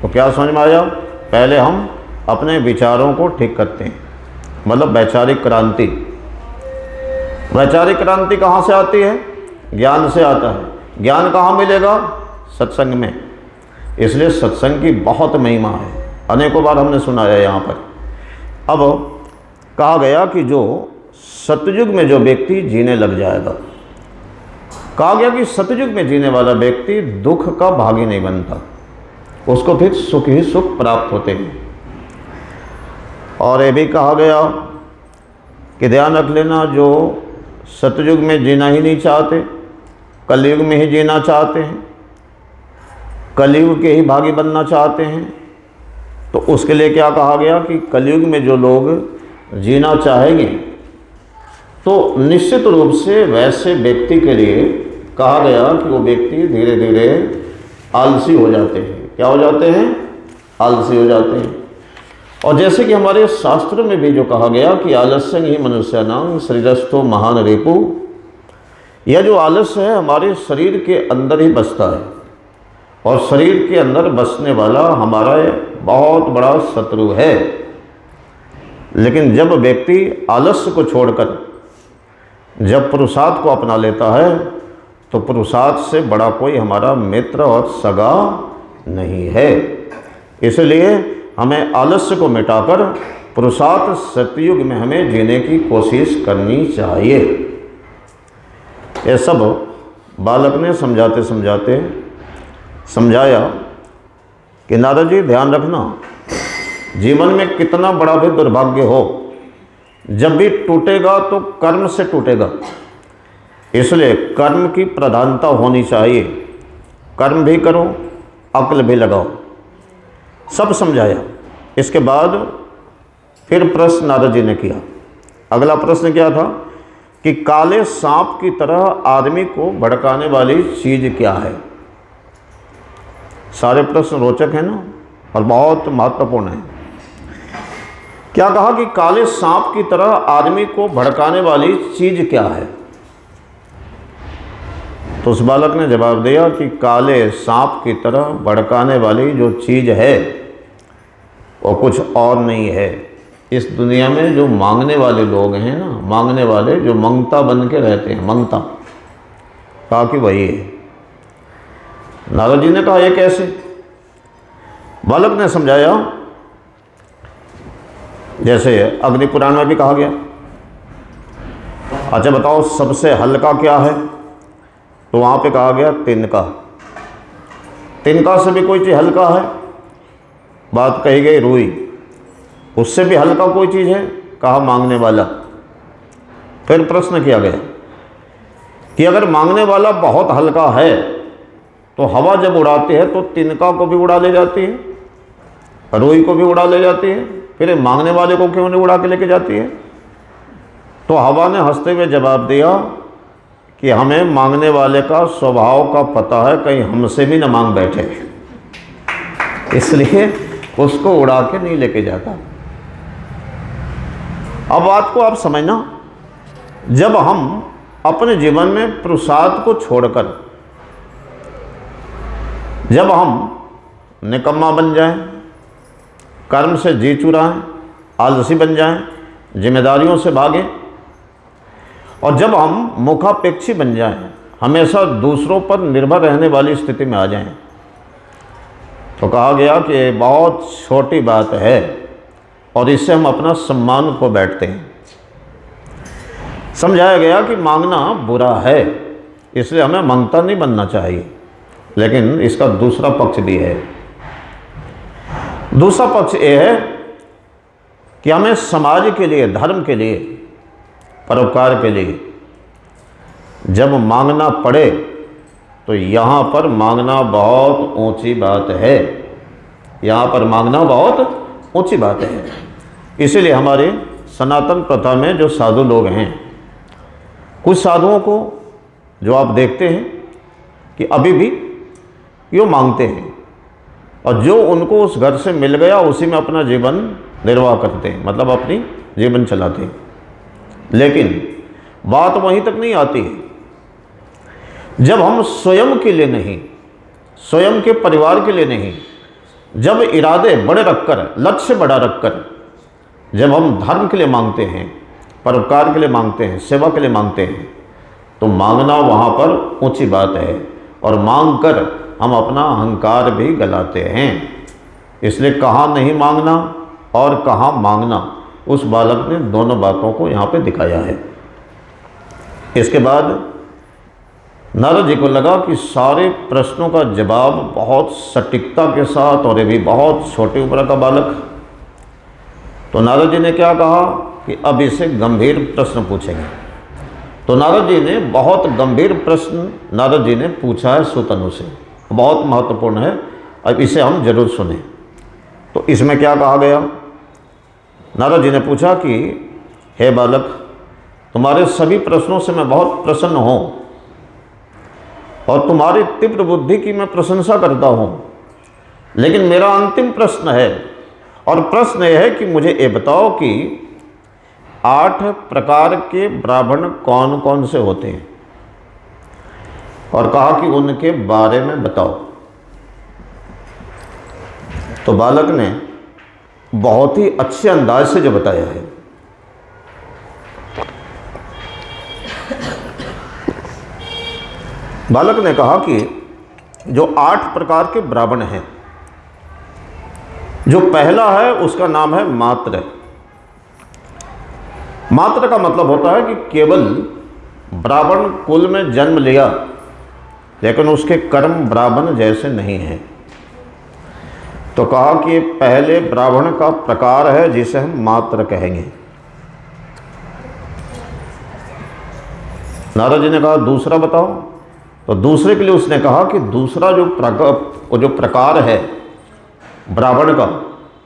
तो क्या समझ में आया? पहले हम अपने विचारों को ठीक करते हैं, मतलब वैचारिक क्रांति। वैचारिक क्रांति कहाँ से आती है? ज्ञान से आता है। ज्ञान कहाँ मिलेगा? सत्संग में। इसलिए सत्संग की बहुत महिमा है, अनेकों बार हमने सुना है यहाँ पर। अब कहा गया कि जो सतयुग में जो व्यक्ति जीने लग जाएगा, कहा गया कि सतयुग में जीने वाला व्यक्ति दुख का भागी नहीं बनता, उसको फिर सुख ही सुख प्राप्त होते हैं। और ये भी कहा गया कि ध्यान रख लेना, जो सतयुग में जीना ही नहीं चाहते, कलयुग में ही जीना चाहते हैं, कलयुग के ही भागी बनना चाहते हैं, तो उसके लिए क्या कहा गया कि कलयुग में जो लोग जीना चाहेंगे तो निश्चित रूप से वैसे व्यक्ति के लिए कहा गया कि वो व्यक्ति धीरे धीरे आलसी हो जाते हैं। क्या हो जाते हैं? आलसी हो जाते हैं। और जैसे कि हमारे शास्त्रों में भी जो कहा गया कि आलस्य ही मनुष्यानां शरीरस्थो महान रिपु, यह जो आलस्य है हमारे शरीर के अंदर ही बसता है और शरीर के अंदर बसने वाला हमारा बहुत बड़ा शत्रु है। लेकिन जब व्यक्ति आलस्य को छोड़कर जब पुरुषार्थ को अपना लेता है तो पुरुषार्थ से बड़ा कोई हमारा मित्र और सगा नहीं है। इसलिए हमें आलस्य को मिटाकर पुरुषार्थ सतयुग में हमें जीने की कोशिश करनी चाहिए। ये सब बालक ने समझाते समझाते समझाया कि नारद जी ध्यान रखना, जीवन में कितना बड़ा भी दुर्भाग्य हो, जब भी टूटेगा तो कर्म से टूटेगा। इसलिए कर्म की प्रधानता होनी चाहिए। कर्म भी करो, अक्ल भी लगाओ, सब समझाया। इसके बाद फिर प्रश्न नारद जी ने किया। अगला प्रश्न क्या था कि काले सांप की तरह आदमी को भड़काने वाली चीज़ क्या है। सारे प्रश्न रोचक हैं ना और बहुत महत्वपूर्ण हैं। क्या कहा कि काले सांप की तरह आदमी को भड़काने वाली चीज़ क्या है। तो उस बालक ने जवाब दिया कि काले सांप की तरह भड़काने वाली जो चीज़ है वो कुछ और नहीं है। इस दुनिया में जो मांगने वाले लोग हैं ना, मांगने वाले जो मंगता बन के रहते हैं, मंगता, कहा कि वही है। नारद जी ने कहा ये कैसे? बालक ने समझाया, जैसे अग्नि पुराण में भी कहा गया। अच्छा बताओ सबसे हल्का क्या है? तो वहाँ पे कहा गया तिनका। तिनका से भी कोई चीज़ हल्का है? बात कही गई रुई। उससे भी हल्का कोई चीज़ है? कहा मांगने वाला। फिर प्रश्न किया गया कि अगर मांगने वाला बहुत हल्का है तो हवा जब उड़ाती है तो तिनका को भी उड़ा ले जाती है, रुई को भी उड़ा ले जाती है, फिर मांगने वाले को क्यों नहीं उड़ा के लेके जाती है? तो हवा ने हंसते हुए जवाब दिया कि हमें मांगने वाले का स्वभाव का पता है, कहीं हमसे भी न मांग बैठे, इसलिए उसको उड़ा के नहीं लेके जाता। अब बात को आप समझना, जब हम अपने जीवन में पुरुषार्थ को छोड़कर जब हम निकम्मा बन जाएं, कर्म से जी चुराएं, आलसी बन जाएं, जिम्मेदारियों से भागें और जब हम मुखापेक्षी बन जाएं, हमेशा दूसरों पर निर्भर रहने वाली स्थिति में आ जाएं, तो कहा गया कि ये बहुत छोटी बात है और इससे हम अपना सम्मान खो बैठते हैं। समझाया गया कि मांगना बुरा है, इसलिए हमें मांगता नहीं बनना चाहिए। लेकिन इसका दूसरा पक्ष भी है। दूसरा पक्ष ये है कि हमें समाज के लिए, धर्म के लिए, परोपकार के लिए जब मांगना पड़े तो यहाँ पर मांगना बहुत ऊंची बात है। यहाँ पर मांगना बहुत ऊंची बात है। इसीलिए हमारे सनातन प्रथा में जो साधु लोग हैं, कुछ साधुओं को जो आप देखते हैं कि अभी भी यो मांगते हैं, और जो उनको उस घर से मिल गया उसी में अपना जीवन निर्वाह करते हैं, मतलब अपनी जीवन चलाते हैं। लेकिन बात वहीं तक नहीं आती है जब हम स्वयं के लिए नहीं, स्वयं के परिवार के लिए नहीं, जब इरादे बड़े रखकर, लक्ष्य बड़ा रखकर जब हम धर्म के लिए मांगते हैं, परोपकार के लिए मांगते हैं, सेवा के लिए मांगते हैं, तो मांगना वहाँ पर ऊंची बात है। और मांग कर हम अपना अहंकार भी गलाते हैं। इसलिए कहाँ नहीं मांगना और कहाँ मांगना, उस बालक ने दोनों बातों को यहाँ पे दिखाया है। इसके बाद नारद जी को लगा कि सारे प्रश्नों का जवाब बहुत सटीकता के साथ, और ये भी बहुत छोटी उम्र का बालक। तो नारद जी ने क्या कहा कि अब इसे गंभीर प्रश्न पूछेंगे। तो नारद जी ने बहुत गंभीर प्रश्न नारद जी ने पूछा है सुतनु से, बहुत महत्वपूर्ण है। अब इसे हम जरूर सुने। तो इसमें क्या कहा गया? नारद जी ने पूछा कि हे बालक, तुम्हारे सभी प्रश्नों से मैं बहुत प्रसन्न हूँ और तुम्हारी तीव्र बुद्धि की मैं प्रशंसा करता हूँ, लेकिन मेरा अंतिम प्रश्न है, और प्रश्न यह है कि मुझे ये बताओ कि 8 प्रकार के ब्राह्मण कौन कौन से होते हैं, और कहा कि उनके बारे में बताओ। तो बालक ने बहुत ही अच्छे अंदाज से जो बताया है, बालक ने कहा कि जो 8 प्रकार के ब्राह्मण हैं, जो पहला है उसका नाम है मात्र। मात्र का मतलब होता है कि केवल ब्राह्मण कुल में जन्म लिया, लेकिन उसके कर्म ब्राह्मण जैसे नहीं हैं। तो कहा कि पहले ब्राह्मण का प्रकार है जिसे हम मात्र कहेंगे। नारद जी ने कहा दूसरा बताओ। तो दूसरे के लिए उसने कहा कि दूसरा जो प्रकार है ब्राह्मण का,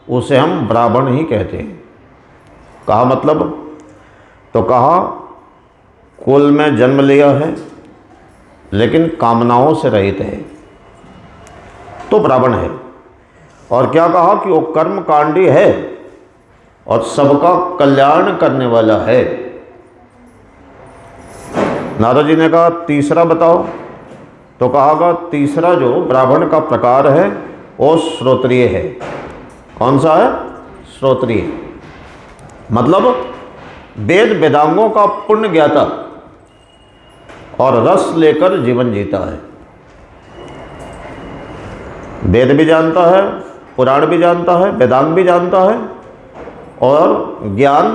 उसे हम ब्राह्मण ही कहते हैं। कहा मतलब? तो कहा कुल में जन्म लिया है लेकिन कामनाओं से रहित है, तो ब्राह्मण है। और क्या कहा कि वो कर्मकांडी है और सबका कल्याण करने वाला है। नारद जी ने कहा तीसरा बताओ। तो कहा तीसरा जो ब्राह्मण का प्रकार है वो श्रोत्रिय है। कौन सा है? श्रोत्रिय। मतलब वेद वेदांगों का पुण्य ज्ञाता और रस लेकर जीवन जीता है। वेद भी जानता है, पुराण भी जानता है, वेदांग भी जानता है, और ज्ञान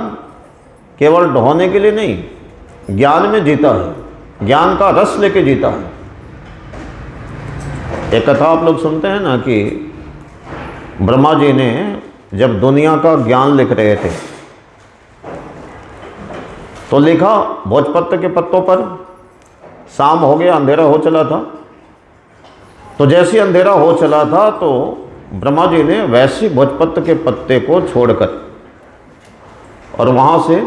केवल ढोने के लिए नहीं, ज्ञान में जीता है, ज्ञान का रस लेके जीता है। एक कथा आप लोग सुनते हैं ना कि ब्रह्मा जी ने जब दुनिया का ज्ञान लिख रहे थे तो लिखा भोजपत्र के पत्तों पर। शाम हो गया, अंधेरा हो चला था। तो जैसे अंधेरा हो चला था तो ब्रह्मा जी ने वैसे भोजपत्र के पत्ते को छोड़कर और वहाँ से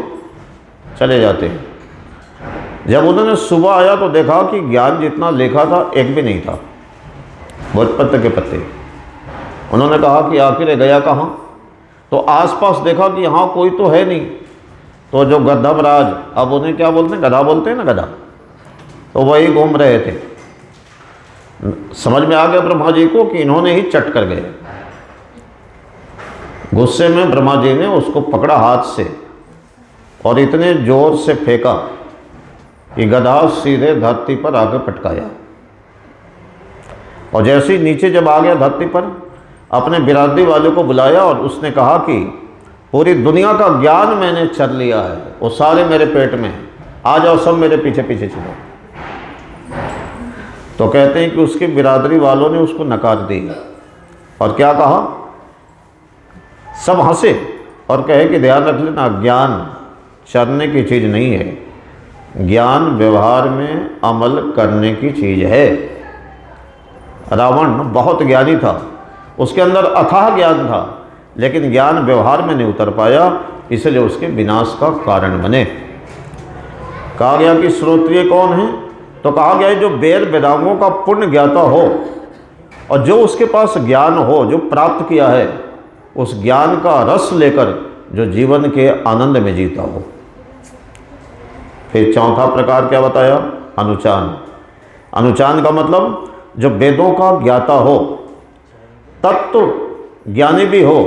चले जाते हैं। जब उन्होंने सुबह आया तो देखा कि ज्ञान जितना लिखा था एक भी नहीं था, भोजपत्र के पत्ते। उन्होंने कहा कि आखिर ये गया कहाँ? तो आसपास देखा कि यहाँ कोई तो है नहीं। तो जो गधमराज, अब उन्हें क्या बोलते हैं, गधा बोलते हैं ना, गधा, तो वही घूम रहे थे। समझ में आ गया ब्रह्मा जी को कि इन्होंने ही चट कर गए। गुस्से में ब्रह्मा जी ने उसको पकड़ा हाथ से और इतने जोर से फेंका कि गधा सीधे धरती पर आकर पटकाया। और जैसे ही नीचे जब आ गया धरती पर, अपने बिरादरी वाले को बुलाया और उसने कहा कि पूरी दुनिया का ज्ञान मैंने चर लिया है, वो सारे मेरे पेट में, आ जाओ सब मेरे पीछे पीछे चलो। तो कहते हैं कि उसके बिरादरी वालों ने उसको नकार दी और क्या कहा सब हंसे और कहे कि ध्यान रख लेना, ज्ञान चरने की चीज़ नहीं है, ज्ञान व्यवहार में अमल करने की चीज़ है। रावण बहुत ज्ञानी था, उसके अंदर अथाह ज्ञान था, लेकिन ज्ञान व्यवहार में नहीं उतर पाया, इसलिए उसके विनाश का कारण बने। कहा गया कि श्रोत्रिय कौन है, तो कहा गया जो वेद वेदांगों का पुण्य ज्ञाता हो और जो उसके पास ज्ञान हो, जो प्राप्त किया है, उस ज्ञान का रस लेकर जो जीवन के आनंद में जीता हो। फिर चौथा प्रकार क्या बताया? अनुचान। अनुचान का मतलब जो वेदों का ज्ञाता हो, तत्व ज्ञानी भी हो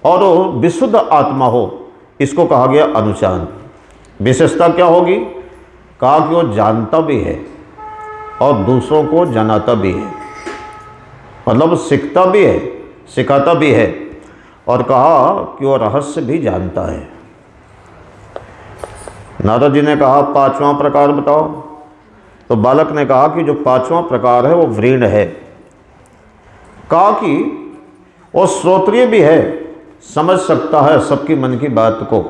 और वो विशुद्ध आत्मा हो, इसको कहा गया अनुचान। विशेषता क्या होगी? कहा कि वो जानता भी है और दूसरों को जनाता भी है, मतलब सीखता भी है, सिखाता भी है, और कहा कि वो रहस्य भी जानता है। नारद जी ने कहा पांचवा प्रकार बताओ, तो बालक ने कहा कि जो पांचवा प्रकार है वो व्रीण है। कहा कि वो श्रोत्रिय भी है, समझ सकता है सबकी मन की बात को,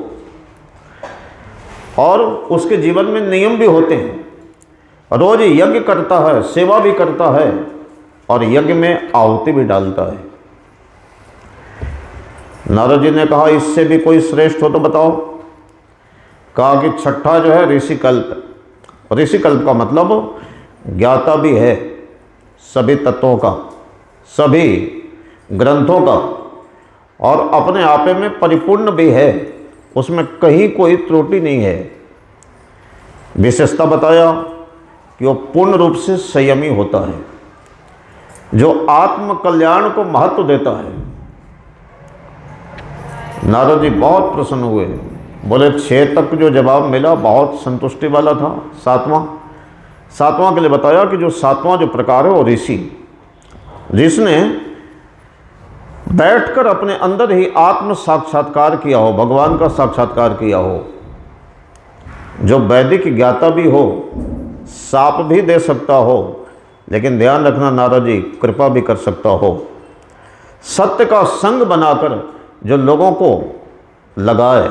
और उसके जीवन में नियम भी होते हैं। रोज यज्ञ करता है, सेवा भी करता है और यज्ञ में आहुति भी डालता है। नारद जी ने कहा इससे भी कोई श्रेष्ठ हो तो बताओ। कहा कि छठा जो है ऋषिकल्प। ऋषिकल्प का मतलब ज्ञाता भी है सभी तत्वों का, सभी ग्रंथों का, और अपने आपे में परिपूर्ण भी है, उसमें कहीं कोई त्रुटि नहीं है। विशेषता बताया कि वो पूर्ण रूप से संयमी होता है, जो आत्म कल्याण को महत्व देता है। नारद जी बहुत प्रसन्न हुए, बोले 6 तक जो जवाब मिला बहुत संतुष्टि वाला था। सातवां के लिए बताया कि जो सातवां जो प्रकार है वो ऋषि, जिसने बैठकर अपने अंदर ही आत्म साक्षात्कार किया हो, भगवान का साक्षात्कार किया हो, जो वैदिक ज्ञाता भी हो, साप भी दे सकता हो, लेकिन ध्यान रखना नारद जी कृपा भी कर सकता हो, सत्य का संग बनाकर जो लोगों को लगाए,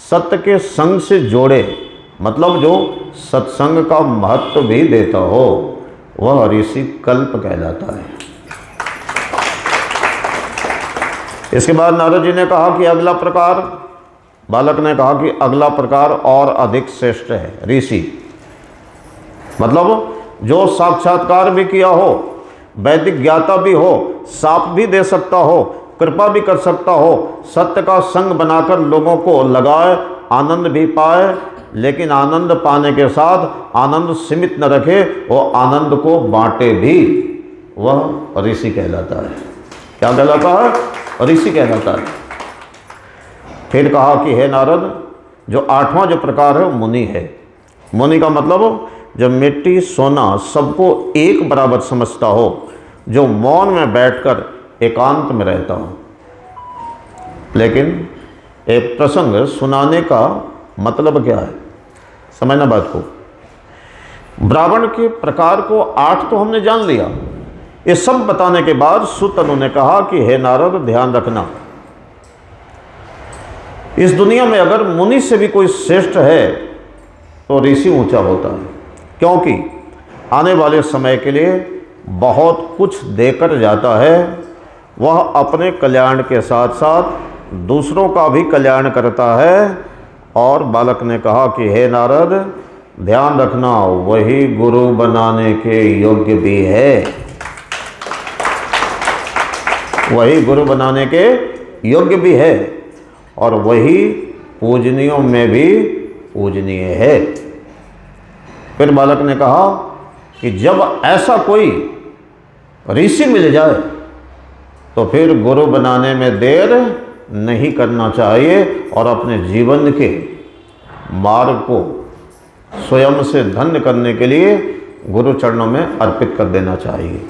सत्य के संग से जोड़े, मतलब जो सत्संग का महत्व भी देता हो, वह ऋषि कल्प कहलाता है। इसके बाद नारद जी ने कहा कि अगला प्रकार, बालक ने कहा कि अगला प्रकार और अधिक श्रेष्ठ है, ऋषि। मतलब जो साक्षात्कार भी किया हो, वैदिक ज्ञाता भी हो, साप भी दे सकता हो, कृपा भी कर सकता हो, सत्य का संग बनाकर लोगों को लगाए, आनंद भी पाए, लेकिन आनंद पाने के साथ आनंद सीमित न रखे, वो आनंद को बांटे भी, वह ऋषि कहलाता है। क्या कहलाता है? ऋषि कहलाता है। फिर कहा कि हे नारद, जो आठवां जो प्रकार है वो मुनि है। मुनि का मतलब जो मिट्टी सोना सबको एक बराबर समझता हो, जो मौन में बैठकर एकांत में रहता हो। लेकिन एक प्रसंग सुनाने का मतलब क्या है, समझना बात को। ब्राह्मण के प्रकार को 8 तो हमने जान लिया। ये सब बताने के बाद सुतनु ने कहा कि हे नारद, ध्यान रखना, इस दुनिया में अगर मुनि से भी कोई श्रेष्ठ है तो ऋषि ऊंचा होता है, क्योंकि आने वाले समय के लिए बहुत कुछ देकर जाता है। वह अपने कल्याण के साथ साथ दूसरों का भी कल्याण करता है। और बालक ने कहा कि हे नारद, ध्यान रखना, वही गुरु बनाने के योग्य भी है, वही गुरु बनाने के योग्य भी है, और वही पूजनियों में भी पूजनीय है। फिर बालक ने कहा कि जब ऐसा कोई ऋषि मिल जाए तो फिर गुरु बनाने में देर नहीं करना चाहिए और अपने जीवन के मार्ग को स्वयं से धन्य करने के लिए गुरु चरणों में अर्पित कर देना चाहिए।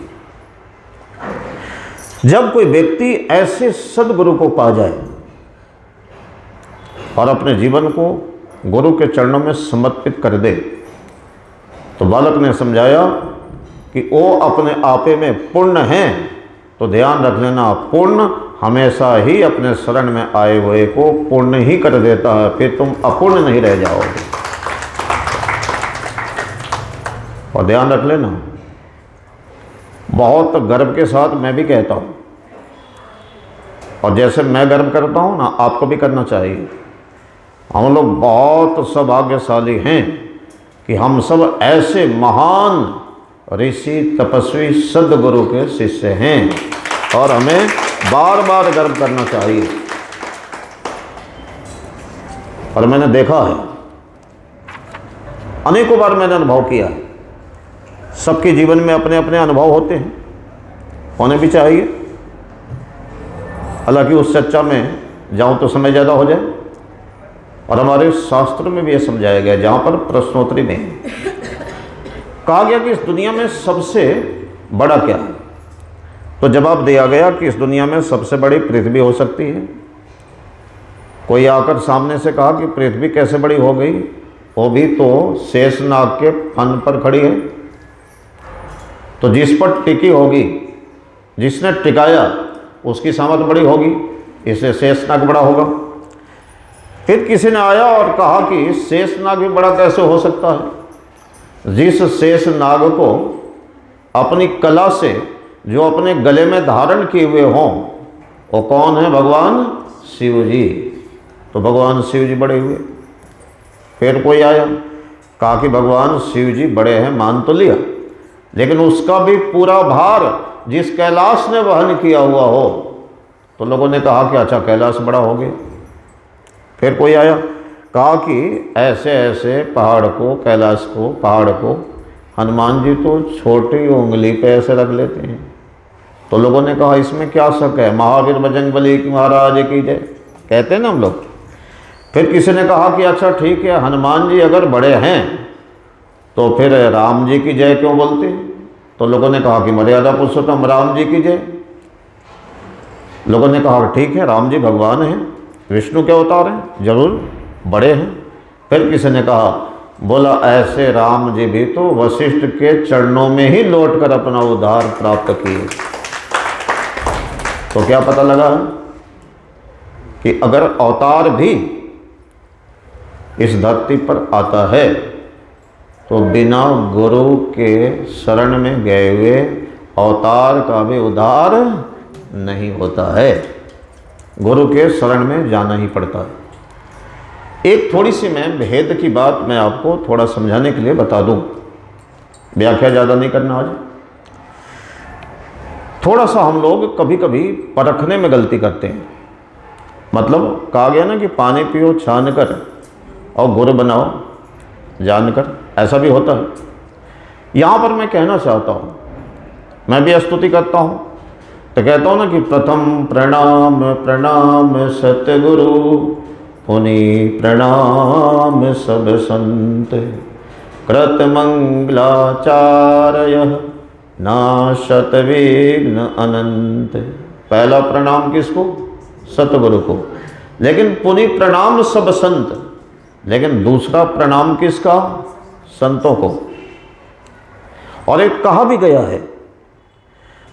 जब कोई व्यक्ति ऐसे सद्गुरु को पा जाए और अपने जीवन को गुरु के चरणों में समर्पित कर दे, तो बालक ने समझाया कि वो अपने आपे में पूर्ण हैं, तो ध्यान रख लेना, पुण्य हमेशा ही अपने शरण में आए हुए को पूर्ण ही कर देता है, फिर तुम अपूर्ण नहीं रह जाओगे। और ध्यान रख लेना, बहुत गर्व के साथ मैं भी कहता हूँ, और जैसे मैं गर्व करता हूँ ना, आपको भी करना चाहिए। हम लोग बहुत सौभाग्यशाली हैं कि हम सब ऐसे महान ऋषि तपस्वी सद्गुरु के शिष्य हैं, और हमें बार बार गर्व करना चाहिए। और मैंने देखा है, अनेकों बार मैंने अनुभव किया है, सबके जीवन में अपने अपने अनुभव होते हैं, होने भी चाहिए। हालांकि उस चर्चा में जाऊं तो समय ज़्यादा हो जाए, और हमारे शास्त्र में भी यह समझाया गया, जहाँ पर प्रश्नोत्तरी में कहा गया कि इस दुनिया में सबसे बड़ा क्या है, तो जवाब दिया गया कि इस दुनिया में सबसे बड़ी पृथ्वी हो सकती है। कोई आकर सामने से कहा कि पृथ्वी कैसे बड़ी हो गई, वो भी तो शेषनाग के फन पर खड़ी है, तो जिस पर टिकी होगी, जिसने टिकाया उसकी सामर्थ बड़ी होगी, इससे शेषनाग बड़ा होगा। फिर किसी ने आया और कहा कि शेषनाग भी बड़ा कैसे हो सकता है, जिस शेषनाग को अपनी कला से जो अपने गले में धारण किए हुए हों, वो कौन है? भगवान शिव जी। तो भगवान शिव जी बड़े हुए। फिर कोई आया, कहा कि भगवान शिव जी बड़े हैं, मान तो लिया, लेकिन उसका भी पूरा भार जिस कैलाश ने वहन किया हुआ हो, तो लोगों ने कहा कि अच्छा कैलाश बड़ा हो गया। फिर कोई आया, कहा कि ऐसे ऐसे पहाड़ को, कैलाश को, पहाड़ को हनुमान जी तो छोटी उंगली पे ऐसे रख लेते हैं, तो लोगों ने कहा इसमें क्या शक है, महावीर बजरंगबली महाराज की जय कहते हैं ना हम लोग। फिर किसी ने कहा कि अच्छा ठीक है, हनुमान जी अगर बड़े हैं तो फिर राम जी की जय क्यों बोलते हैं? तो लोगों ने कहा कि मर्यादा पुरुषोत्तम राम जी की जय। लोगों ने कहा ठीक है, राम जी भगवान हैं, विष्णु के अवतार हैं, जरूर बड़े हैं। फिर किसी ने कहा, बोला ऐसे राम जी भी तो वशिष्ठ के चरणों में ही लौटकर अपना उद्धार प्राप्त किए। तो क्या पता लगा कि अगर अवतार भी इस धरती पर आता है तो बिना गुरु के शरण में गए हुए अवतार का भी उद्धार नहीं होता है, गुरु के शरण में जाना ही पड़ता है। एक थोड़ी सी मैं भेद की बात मैं आपको थोड़ा समझाने के लिए बता दूं, व्याख्या ज़्यादा नहीं करना आज। थोड़ा सा हम लोग कभी कभी परखने में गलती करते हैं। मतलब कहा गया ना कि पानी पियो छान कर और गुड़ बनाओ जानकर, ऐसा भी होता है। यहाँ पर मैं कहना चाहता हूँ, मैं भी स्तुति करता हूँ तो कहता हूँ ना कि प्रथम प्रणाम प्रणाम सतगुरु, पुनि प्रणाम सब संत, कृत मंगलाचार्य नाशत विघ्न अनंत। पहला प्रणाम किसको? सतगुरु को। लेकिन पुनि प्रणाम सब संत, लेकिन दूसरा प्रणाम किसका? संतों को। और एक कहा भी गया है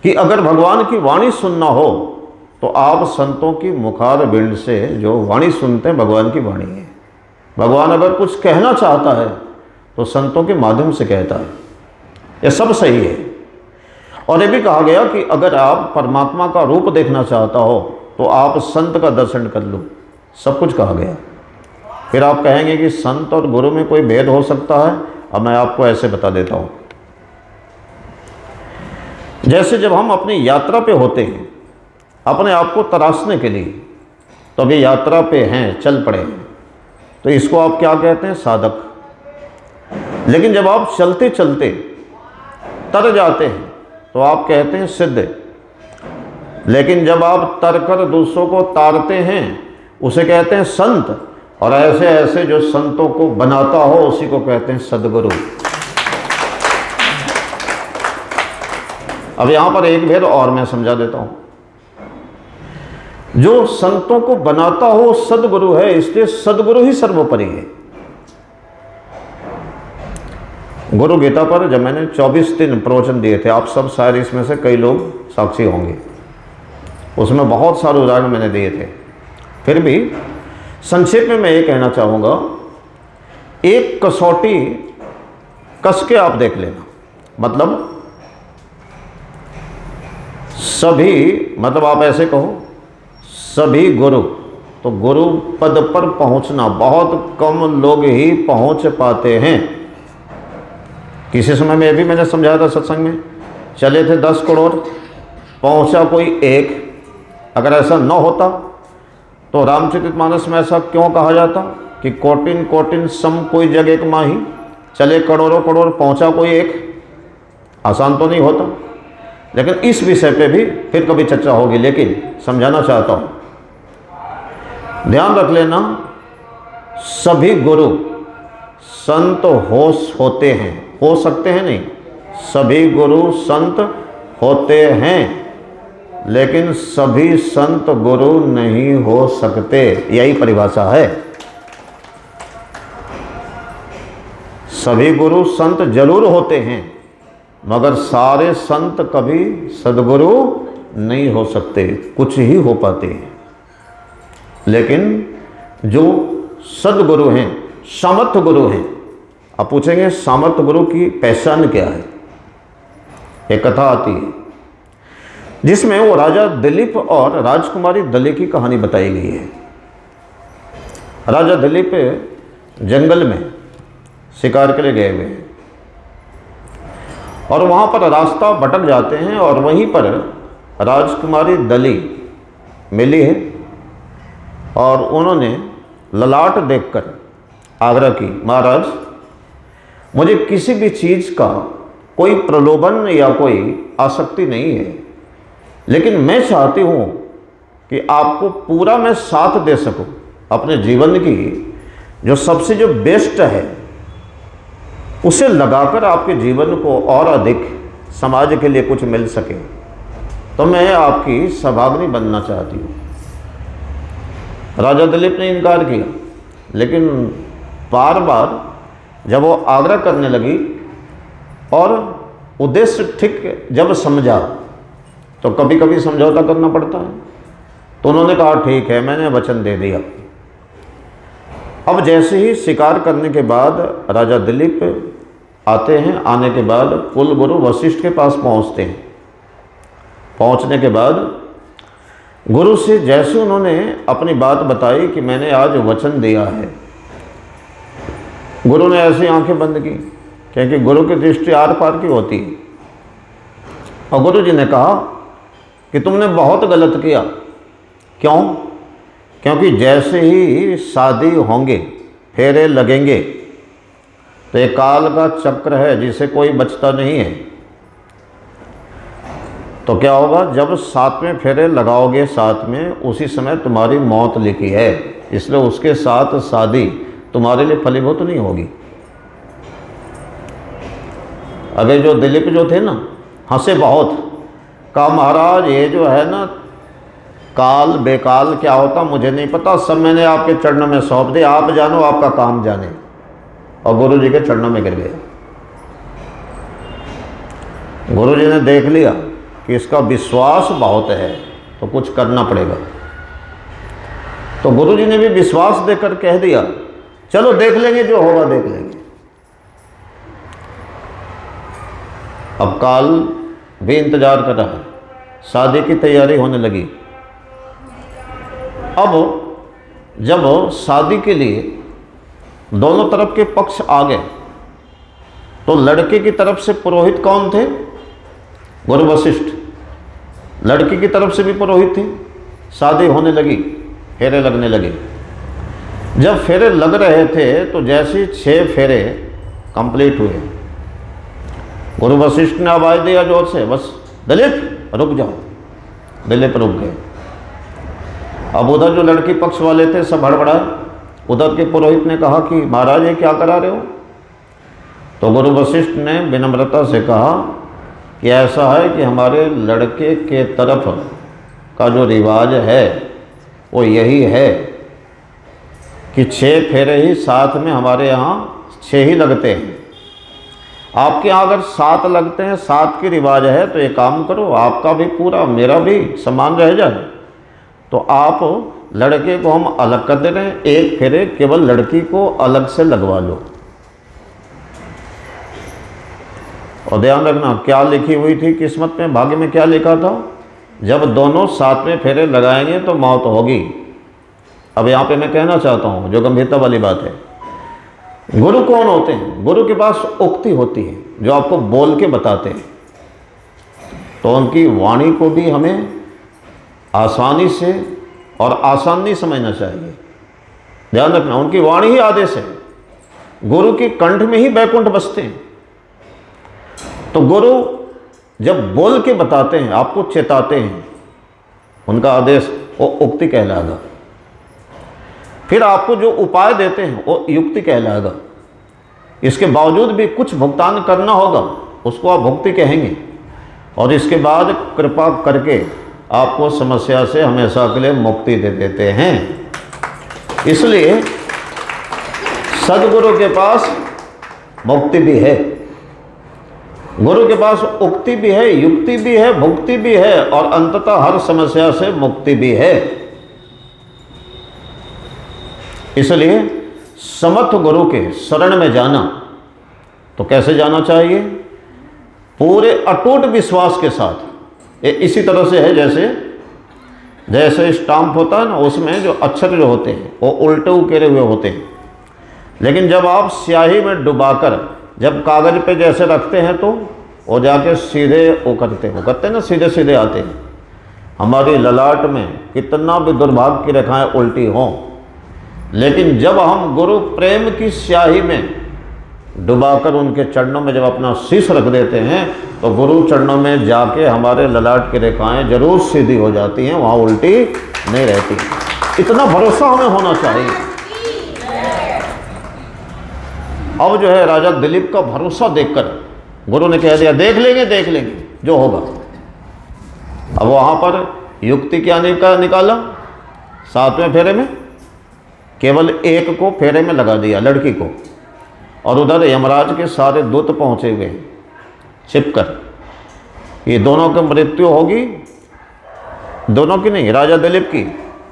कि अगर भगवान की वाणी सुनना हो तो आप संतों की मुखार बिंद से जो वाणी सुनते हैं भगवान की वाणी है। भगवान अगर कुछ कहना चाहता है तो संतों के माध्यम से कहता है, यह सब सही है। और ये भी कहा गया कि अगर आप परमात्मा का रूप देखना चाहता हो तो आप संत का दर्शन कर लो, सब कुछ कहा गया। फिर आप कहेंगे कि संत और गुरु में कोई भेद हो सकता है, अब मैं आपको ऐसे बता देता हूँ। जैसे जब हम अपनी यात्रा पे होते हैं अपने आप को तराशने के लिए, तो अभी यात्रा पे हैं, चल पड़े हैं, तो इसको आप क्या कहते हैं? साधक। लेकिन जब आप चलते चलते तर जाते हैं तो आप कहते हैं सिद्ध। लेकिन जब आप तर कर दूसरों को तारते हैं उसे कहते हैं संत। और ऐसे ऐसे जो संतों को बनाता हो उसी को कहते हैं सद्गुरु। अब यहां पर एक भेद और मैं समझा देता हूं। जो संतों को बनाता हो सद्गुरु है, इसलिए सद्गुरु ही सर्वोपरि है। गुरु गीता पर जब मैंने 24 दिन प्रवचन दिए थे, आप सब शायद इसमें से कई लोग साक्षी होंगे, उसमें बहुत सारे उदाहरण मैंने दिए थे। फिर भी संक्षेप में मैं ये कहना चाहूँगा, एक कसौटी कस के आप देख लेना, मतलब सभी, मतलब आप ऐसे कहो सभी गुरु, तो गुरु पद पर पहुंचना बहुत कम लोग ही पहुंच पाते हैं। किसी समय में भी मैंने समझाया था सत्संग में, चले थे 10 करोड़, पहुंचा कोई 1। अगर ऐसा न होता तो रामचरितमानस में ऐसा क्यों कहा जाता कि कोटिन कोटिन सम कोई जग एक माही, चले करोड़ों करोड़, पहुंचा कोई 1। आसान तो नहीं होता, लेकिन इस विषय पे भी फिर कभी चर्चा होगी। लेकिन समझाना चाहता हूँ, ध्यान रख लेना, सभी गुरु संत होते हैं, हो सकते हैं नहीं, सभी गुरु संत होते हैं, लेकिन सभी संत गुरु नहीं हो सकते, यही परिभाषा है। सभी गुरु संत जरूर होते हैं, मगर सारे संत कभी सद्गुरु नहीं हो सकते, कुछ ही हो पाते हैं। लेकिन जो सद्गुरु हैं, समर्थ गुरु हैं, आप पूछेंगे समर्थ गुरु की पहचान क्या है? एक कथा आती है जिसमें वो राजा दिलीप और राजकुमारी दली की कहानी बताई गई है। राजा दिलीप जंगल में शिकार के लिए गए हुए हैं और वहाँ पर रास्ता भटक जाते हैं और वहीं पर राजकुमारी दली मिली है और उन्होंने ललाट देखकर आग्रह की, महाराज मुझे किसी भी चीज़ का कोई प्रलोभन या कोई आसक्ति नहीं है, लेकिन मैं चाहती हूँ कि आपको पूरा मैं साथ दे सकूँ, अपने जीवन की जो सबसे जो बेस्ट है उसे लगाकर आपके जीवन को और अधिक समाज के लिए कुछ मिल सके, तो मैं आपकी सौभाग्नि बनना चाहती हूँ। राजा दिलीप ने इनकार किया, लेकिन बार बार जब वो आग्रह करने लगी और उद्देश्य ठीक जब समझा, तो कभी कभी समझौता करना पड़ता है, तो उन्होंने कहा ठीक है, मैंने वचन दे दिया। अब जैसे ही शिकार करने के बाद राजा दिलीप आते हैं, आने के बाद कुल गुरु वशिष्ठ के पास पहुंचते हैं। पहुंचने के बाद गुरु से जैसे उन्होंने अपनी बात बताई कि मैंने आज वचन दिया है, गुरु ने ऐसी आंखें बंद की, क्योंकि गुरु की दृष्टि आर पार की होती है। और गुरु जी ने कहा कि तुमने बहुत गलत किया। क्यों? क्योंकि जैसे ही शादी होंगे, फेरे लगेंगे, तो ये काल का चक्र है जिसे कोई बचता नहीं है। तो क्या होगा, जब साथ में फेरे लगाओगे साथ में, उसी समय तुम्हारी मौत लिखी है, इसलिए उसके साथ शादी तुम्हारे लिए फलीभूत नहीं होगी। अबे जो दिलीप जो थे ना, हंसे बहुत, कहा महाराज ये जो है ना काल बेकाल क्या होता मुझे नहीं पता, सब मैंने आपके चरणों में सौंप दिया, आप जानो आपका काम जाने। और गुरु जी के चरणों में गिर गया। गुरु जी ने देख लिया कि इसका विश्वास बहुत है, तो कुछ करना पड़ेगा। तो गुरु जी ने भी विश्वास देकर कह दिया, चलो देख लेंगे, जो होगा देख लेंगे। अब काल भी इंतजार कर रहा है, शादी की तैयारी होने लगी। अब जब शादी के लिए दोनों तरफ के पक्ष आ गए, तो लड़के की तरफ से पुरोहित कौन थे? गुरु वशिष्ठ। लड़की की तरफ से भी पुरोहित थे। शादी होने लगी, फेरे लगने लगे। जब फेरे लग रहे थे तो जैसे 6 फेरे कंप्लीट हुए, गुरु वशिष्ठ ने आवाज़ दिया जोर से, बस दिलीप रुक जाओ। दिलीप रुक गए। अब उधर जो लड़की पक्ष वाले थे सब हड़बड़ाए। उधर के पुरोहित ने कहा कि महाराज ये क्या करा रहे हो? तो गुरु वशिष्ठ ने विनम्रता से कहा कि ऐसा है कि हमारे लड़के के तरफ का जो रिवाज है वो यही है कि 6 फेरे ही साथ में हमारे यहाँ 6 ही लगते हैं। आपके यहाँ अगर 7 लगते हैं, 7 की रिवाज है, तो ये काम करो, आपका भी पूरा मेरा भी समान रह जाए। तो आप लड़के को हम अलग कर दे रहे हैं, एक फेरे केवल लड़की को अलग से लगवा लो। और ध्यान रखना क्या लिखी हुई थी किस्मत में, भाग्य में क्या लिखा था, जब दोनों साथ में फेरे लगाएंगे तो मौत होगी। अब यहाँ पे मैं कहना चाहता हूँ जो गंभीरता वाली बात है, गुरु कौन होते हैं? गुरु के पास उक्ति होती है जो आपको बोल के बताते हैं, तो उनकी वाणी को भी हमें आसानी से और आसान नहीं समझना चाहिए। ध्यान रखना उनकी वाणी ही आदेश है, गुरु के कंठ में ही बैकुंठ बसते हैं। तो गुरु जब बोल के बताते हैं, आपको चेताते हैं, उनका आदेश वो उक्ति कहलाएगा। फिर आपको जो उपाय देते हैं वो युक्ति कहलाएगा। इसके बावजूद भी कुछ भुगतान करना होगा, उसको आप भुक्ति कहेंगे। और इसके बाद कृपा करके आपको समस्या से हमेशा के लिए मुक्ति दे देते हैं। इसलिए सदगुरु के पास मुक्ति भी है, गुरु के पास उक्ति भी है, युक्ति भी है, भुक्ति भी है, और अंततः हर समस्या से मुक्ति भी है। इसलिए समर्थ गुरु के शरण में जाना तो कैसे जाना चाहिए? पूरे अटूट विश्वास के साथ। ये इसी तरह से है जैसे स्टाम्प होता है ना, उसमें जो अक्षर जो होते हैं वो उल्टे उकेरे हुए होते हैं, लेकिन जब आप स्याही में डुबाकर जब कागज़ पे जैसे रखते हैं तो वो जाके सीधे वो करते हैं ना, सीधे सीधे आते हैं। हमारी ललाट में कितना भी दुर्भाग्य की रेखाएं उल्टी हों, लेकिन जब हम गुरु प्रेम की स्याही में डुबाकर उनके चरणों में जब अपना शीश रख देते हैं तो गुरु चरणों में जाके हमारे ललाट की रेखाएं जरूर सीधी हो जाती हैं, वहाँ उल्टी नहीं रहती। इतना भरोसा हमें होना चाहिए। अब जो है राजा दिलीप का भरोसा देखकर गुरु ने कह दिया देख लेंगे जो होगा। अब वहाँ पर युक्ति क्या निकाला? 7वें फेरे में केवल एक को फेरे में लगा दिया, लड़की को, और उधर यमराज के सारे दूत पहुँचे हुए छिपकर। ये दोनों की मृत्यु होगी, दोनों की नहीं, राजा दिलीप की,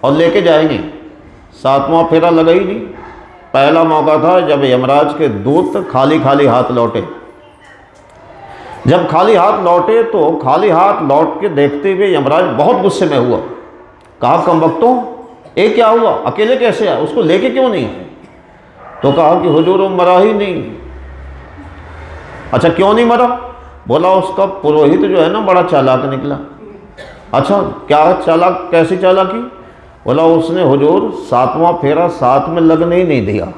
और लेके जाएंगे। 7वां फेरा लगा ही नहीं। पहला मौका था जब यमराज के दूत खाली हाथ लौटे। जब खाली हाथ लौटे तो खाली हाथ लौट के देखते हुए यमराज बहुत गुस्से में हुआ। कहा कमबख्तों, ये क्या हुआ, अकेले कैसे आया, उसको लेके क्यों नहीं आए? तो कहा कि हुजूर वो मरा ही नहीं। अच्छा क्यों नहीं मरा? बोला उसका पुरोहित जो है ना बड़ा चालाक निकला। अच्छा क्या चालाक, कैसी चालाकी? बोला उसने हुजूर 7वां फेरा 7 में लगने ही नहीं दिया,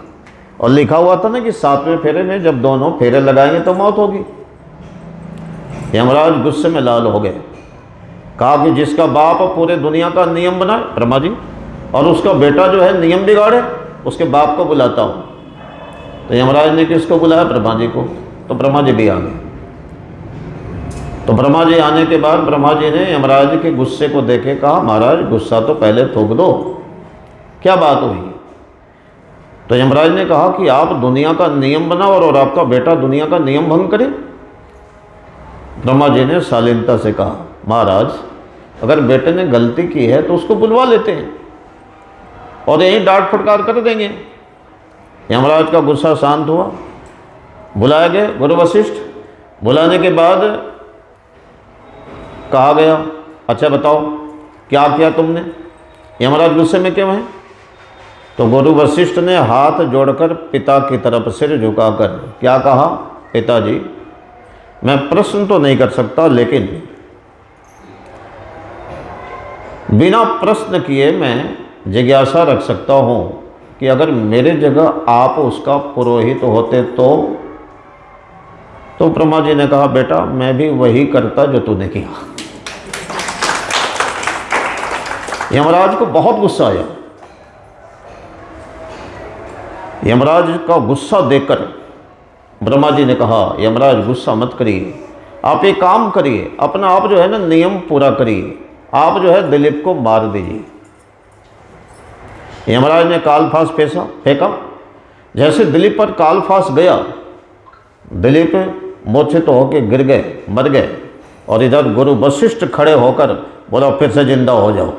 और लिखा हुआ था ना कि 7वें फेरे में जब दोनों फेरे लगाएंगे तो मौत होगी। यमराज गुस्से में लाल हो गए। कहा कि जिसका बाप पूरे दुनिया का नियम बनाए ब्रह्मा जी, और उसका बेटा जो है नियम बिगाड़े, उसके बाप को बुलाता हूँ। तो यमराज ने किसको बुलाया? ब्रह्मा जी को। तो ब्रह्मा जी भी आ गए। तो ब्रह्मा जी आने के बाद ब्रह्मा जी ने यमराज के गुस्से को देखे कहा महाराज गुस्सा तो पहले थूक दो, क्या बात हुई? तो यमराज ने कहा कि आप दुनिया का नियम बनाओ और आपका बेटा दुनिया का नियम भंग करे। ब्रह्मा जी ने शालीनता से कहा महाराज अगर बेटे ने गलती की है तो उसको बुलवा लेते हैं और यहीं डांट फटकार कर देंगे। यमराज का गुस्सा शांत हुआ, बुलाया गया गुरु वशिष्ठ। बुलाने के बाद कहा गया अच्छा बताओ क्या किया तुमने? यमराज गुस्से में क्यों है? तो गुरु वशिष्ठ ने हाथ जोड़कर पिता की तरफ सिर झुकाकर क्या कहा? पिताजी मैं प्रश्न तो नहीं कर सकता, लेकिन बिना प्रश्न किए मैं जिज्ञासा रख सकता हूँ कि अगर मेरे जगह आप उसका पुरोहित होते तो ब्रह्मा जी ने कहा बेटा मैं भी वही करता जो तूने किया। यमराज को बहुत गुस्सा आया। यमराज का गुस्सा देखकर ब्रह्मा जी ने कहा यमराज गुस्सा मत करिए, आप एक काम करिए, अपना आप जो है ना नियम पूरा करिए, आप जो है दिलीप को मार दीजिए। यमराज ने कालफास फेंका। जैसे दिलीप पर कालफास गया, दिलीप मूर्छित होकर गिर गए, मर गए। और इधर गुरु वशिष्ठ खड़े होकर बोला फिर से जिंदा हो जाओ।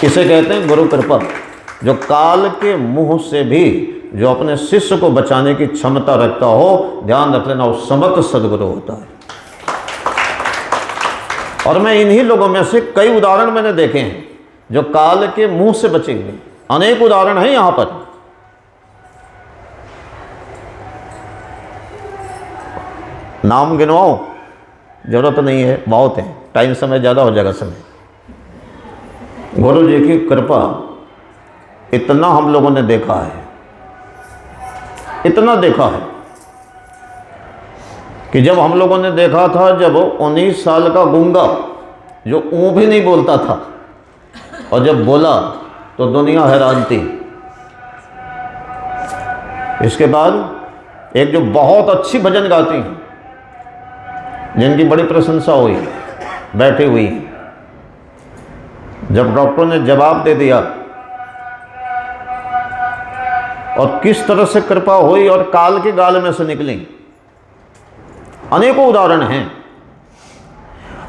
इसे कहते हैं गुरु कृपा, जो काल के मुंह से भी जो अपने शिष्य को बचाने की क्षमता रखता हो, ध्यान रख लेना, वो समर्थ सदगुरु होता है। और मैं इन्हीं लोगों में से कई उदाहरण मैंने देखे हैं जो काल के मुंह से बचे हुए, अनेक उदाहरण हैं यहां पर। नाम गिनवाओ, जरूरत नहीं है, बहुत है, टाइम समय ज़्यादा हो जाएगा समय। गुरु जी की कृपा इतना हम लोगों ने देखा है, इतना देखा है कि जब हम लोगों ने देखा था, जब 19 साल का गूंगा जो ऊँ भी नहीं बोलता था और जब बोला तो दुनिया हैरान थी। इसके बाद एक जो बहुत अच्छी भजन गाती हैं, जिनकी बड़ी प्रशंसा हुई, बैठी हुई, जब डॉक्टर ने जवाब दे दिया और किस तरह से कृपा हुई और काल के गाल में से निकली, अनेकों उदाहरण हैं।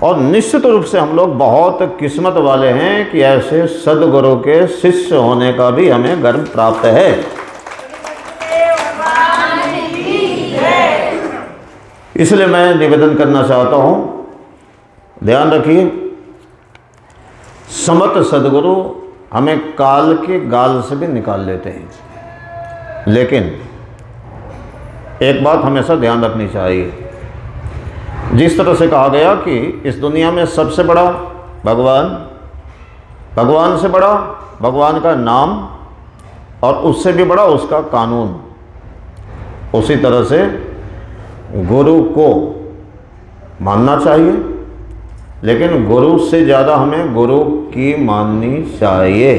और निश्चित रूप से हम लोग बहुत किस्मत वाले हैं कि ऐसे सदगुरु के शिष्य होने का भी हमें गर्व प्राप्त है। इसलिए मैं निवेदन करना चाहता हूं, ध्यान रखिए, समर्थ सदगुरु हमें काल के गाल से भी निकाल लेते हैं। लेकिन एक बात हमेशा ध्यान रखनी चाहिए, जिस तरह से कहा गया कि इस दुनिया में सबसे बड़ा भगवान, भगवान से बड़ा भगवान का नाम और उससे भी बड़ा उसका कानून, उसी तरह से गुरु को मानना चाहिए, लेकिन गुरु से ज़्यादा हमें गुरु की माननी चाहिए।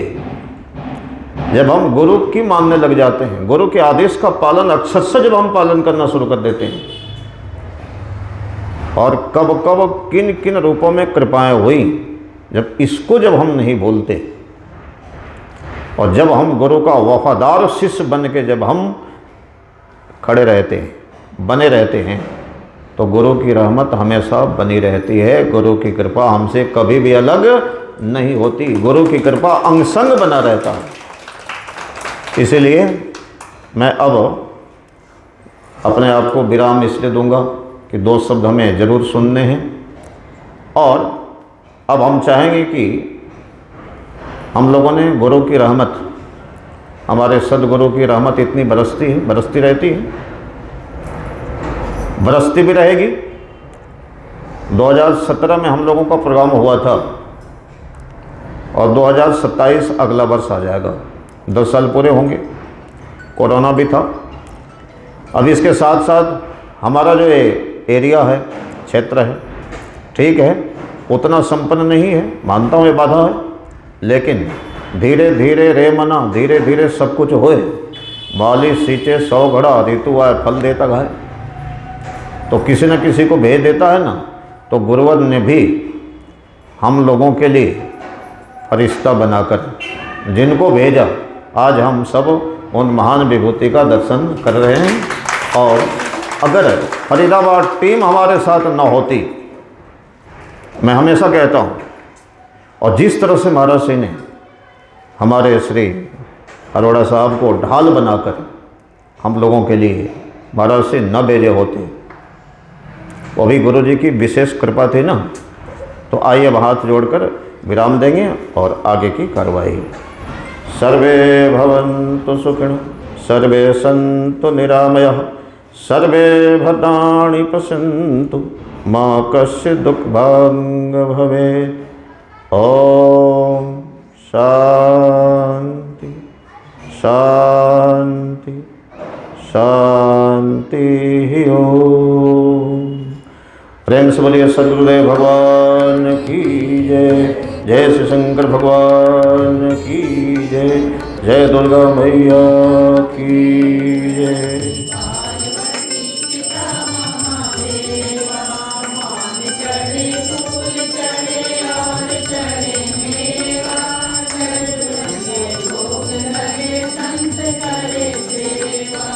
जब हम गुरु की मानने लग जाते हैं, गुरु के आदेश का पालन अक्षर से जब हम पालन करना शुरू कर देते हैं, और कब कब किन किन रूपों में कृपाएं हुई, जब इसको जब हम नहीं बोलते और जब हम गुरु का वफादार शिष्य बन के जब हम खड़े रहते हैं, बने रहते हैं, तो गुरु की रहमत हमेशा बनी रहती है। गुरु की कृपा हमसे कभी भी अलग नहीं होती, गुरु की कृपा अंग संग बना रहता है। इसीलिए मैं अब अपने आप को विराम इसलिए दूंगा कि 2 शब्द हमें ज़रूर सुनने हैं, और अब हम चाहेंगे कि हम लोगों ने गुरु की रहमत, हमारे सदगुरु की रहमत इतनी बरसती रहती है, बरसती भी रहेगी। 2017 में हम लोगों का प्रोग्राम हुआ था और 2027 अगला वर्ष आ जाएगा, 10 साल पूरे होंगे। कोरोना भी था। अब इसके साथ साथ हमारा जो एरिया है, क्षेत्र है, ठीक है, उतना संपन्न नहीं है, मानता हूँ ये बाधा है, लेकिन धीरे धीरे रे मना, धीरे धीरे सब कुछ होए। माली सींचे 100 घड़ा, ऋतु आए फल देता है। तो किसी न किसी को भेज देता है ना, तो गुरुवर ने भी हम लोगों के लिए फरिश्ता बनाकर जिनको भेजा, आज हम सब उन महान विभूति का दर्शन कर रहे हैं। और अगर फरीदाबाद टीम हमारे साथ न होती, मैं हमेशा कहता हूँ, और जिस तरह से महाराज सिंह ने हमारे श्री अरोड़ा साहब को ढाल बनाकर हम लोगों के लिए महाराज से न भेजे होते, वो भी गुरु जी की विशेष कृपा थी ना। तो आइए अब हाथ जोड़कर विराम देंगे और आगे की कार्रवाई। सर्वे भवन्तु सुखिनः, सर्वे सन्तु निरामयाः, सर्वे भद्राणि पश्यन्तु, मा कश्चित् दुःखभाग् भवेत्। ओम शांति शांति शांति। ओम। प्रेम से बोलिए सद्गुरुदेव भगवान की जय। जय श्री शंकर भगवान की जय। जय दुर्गा मैया की जय। करे सेवा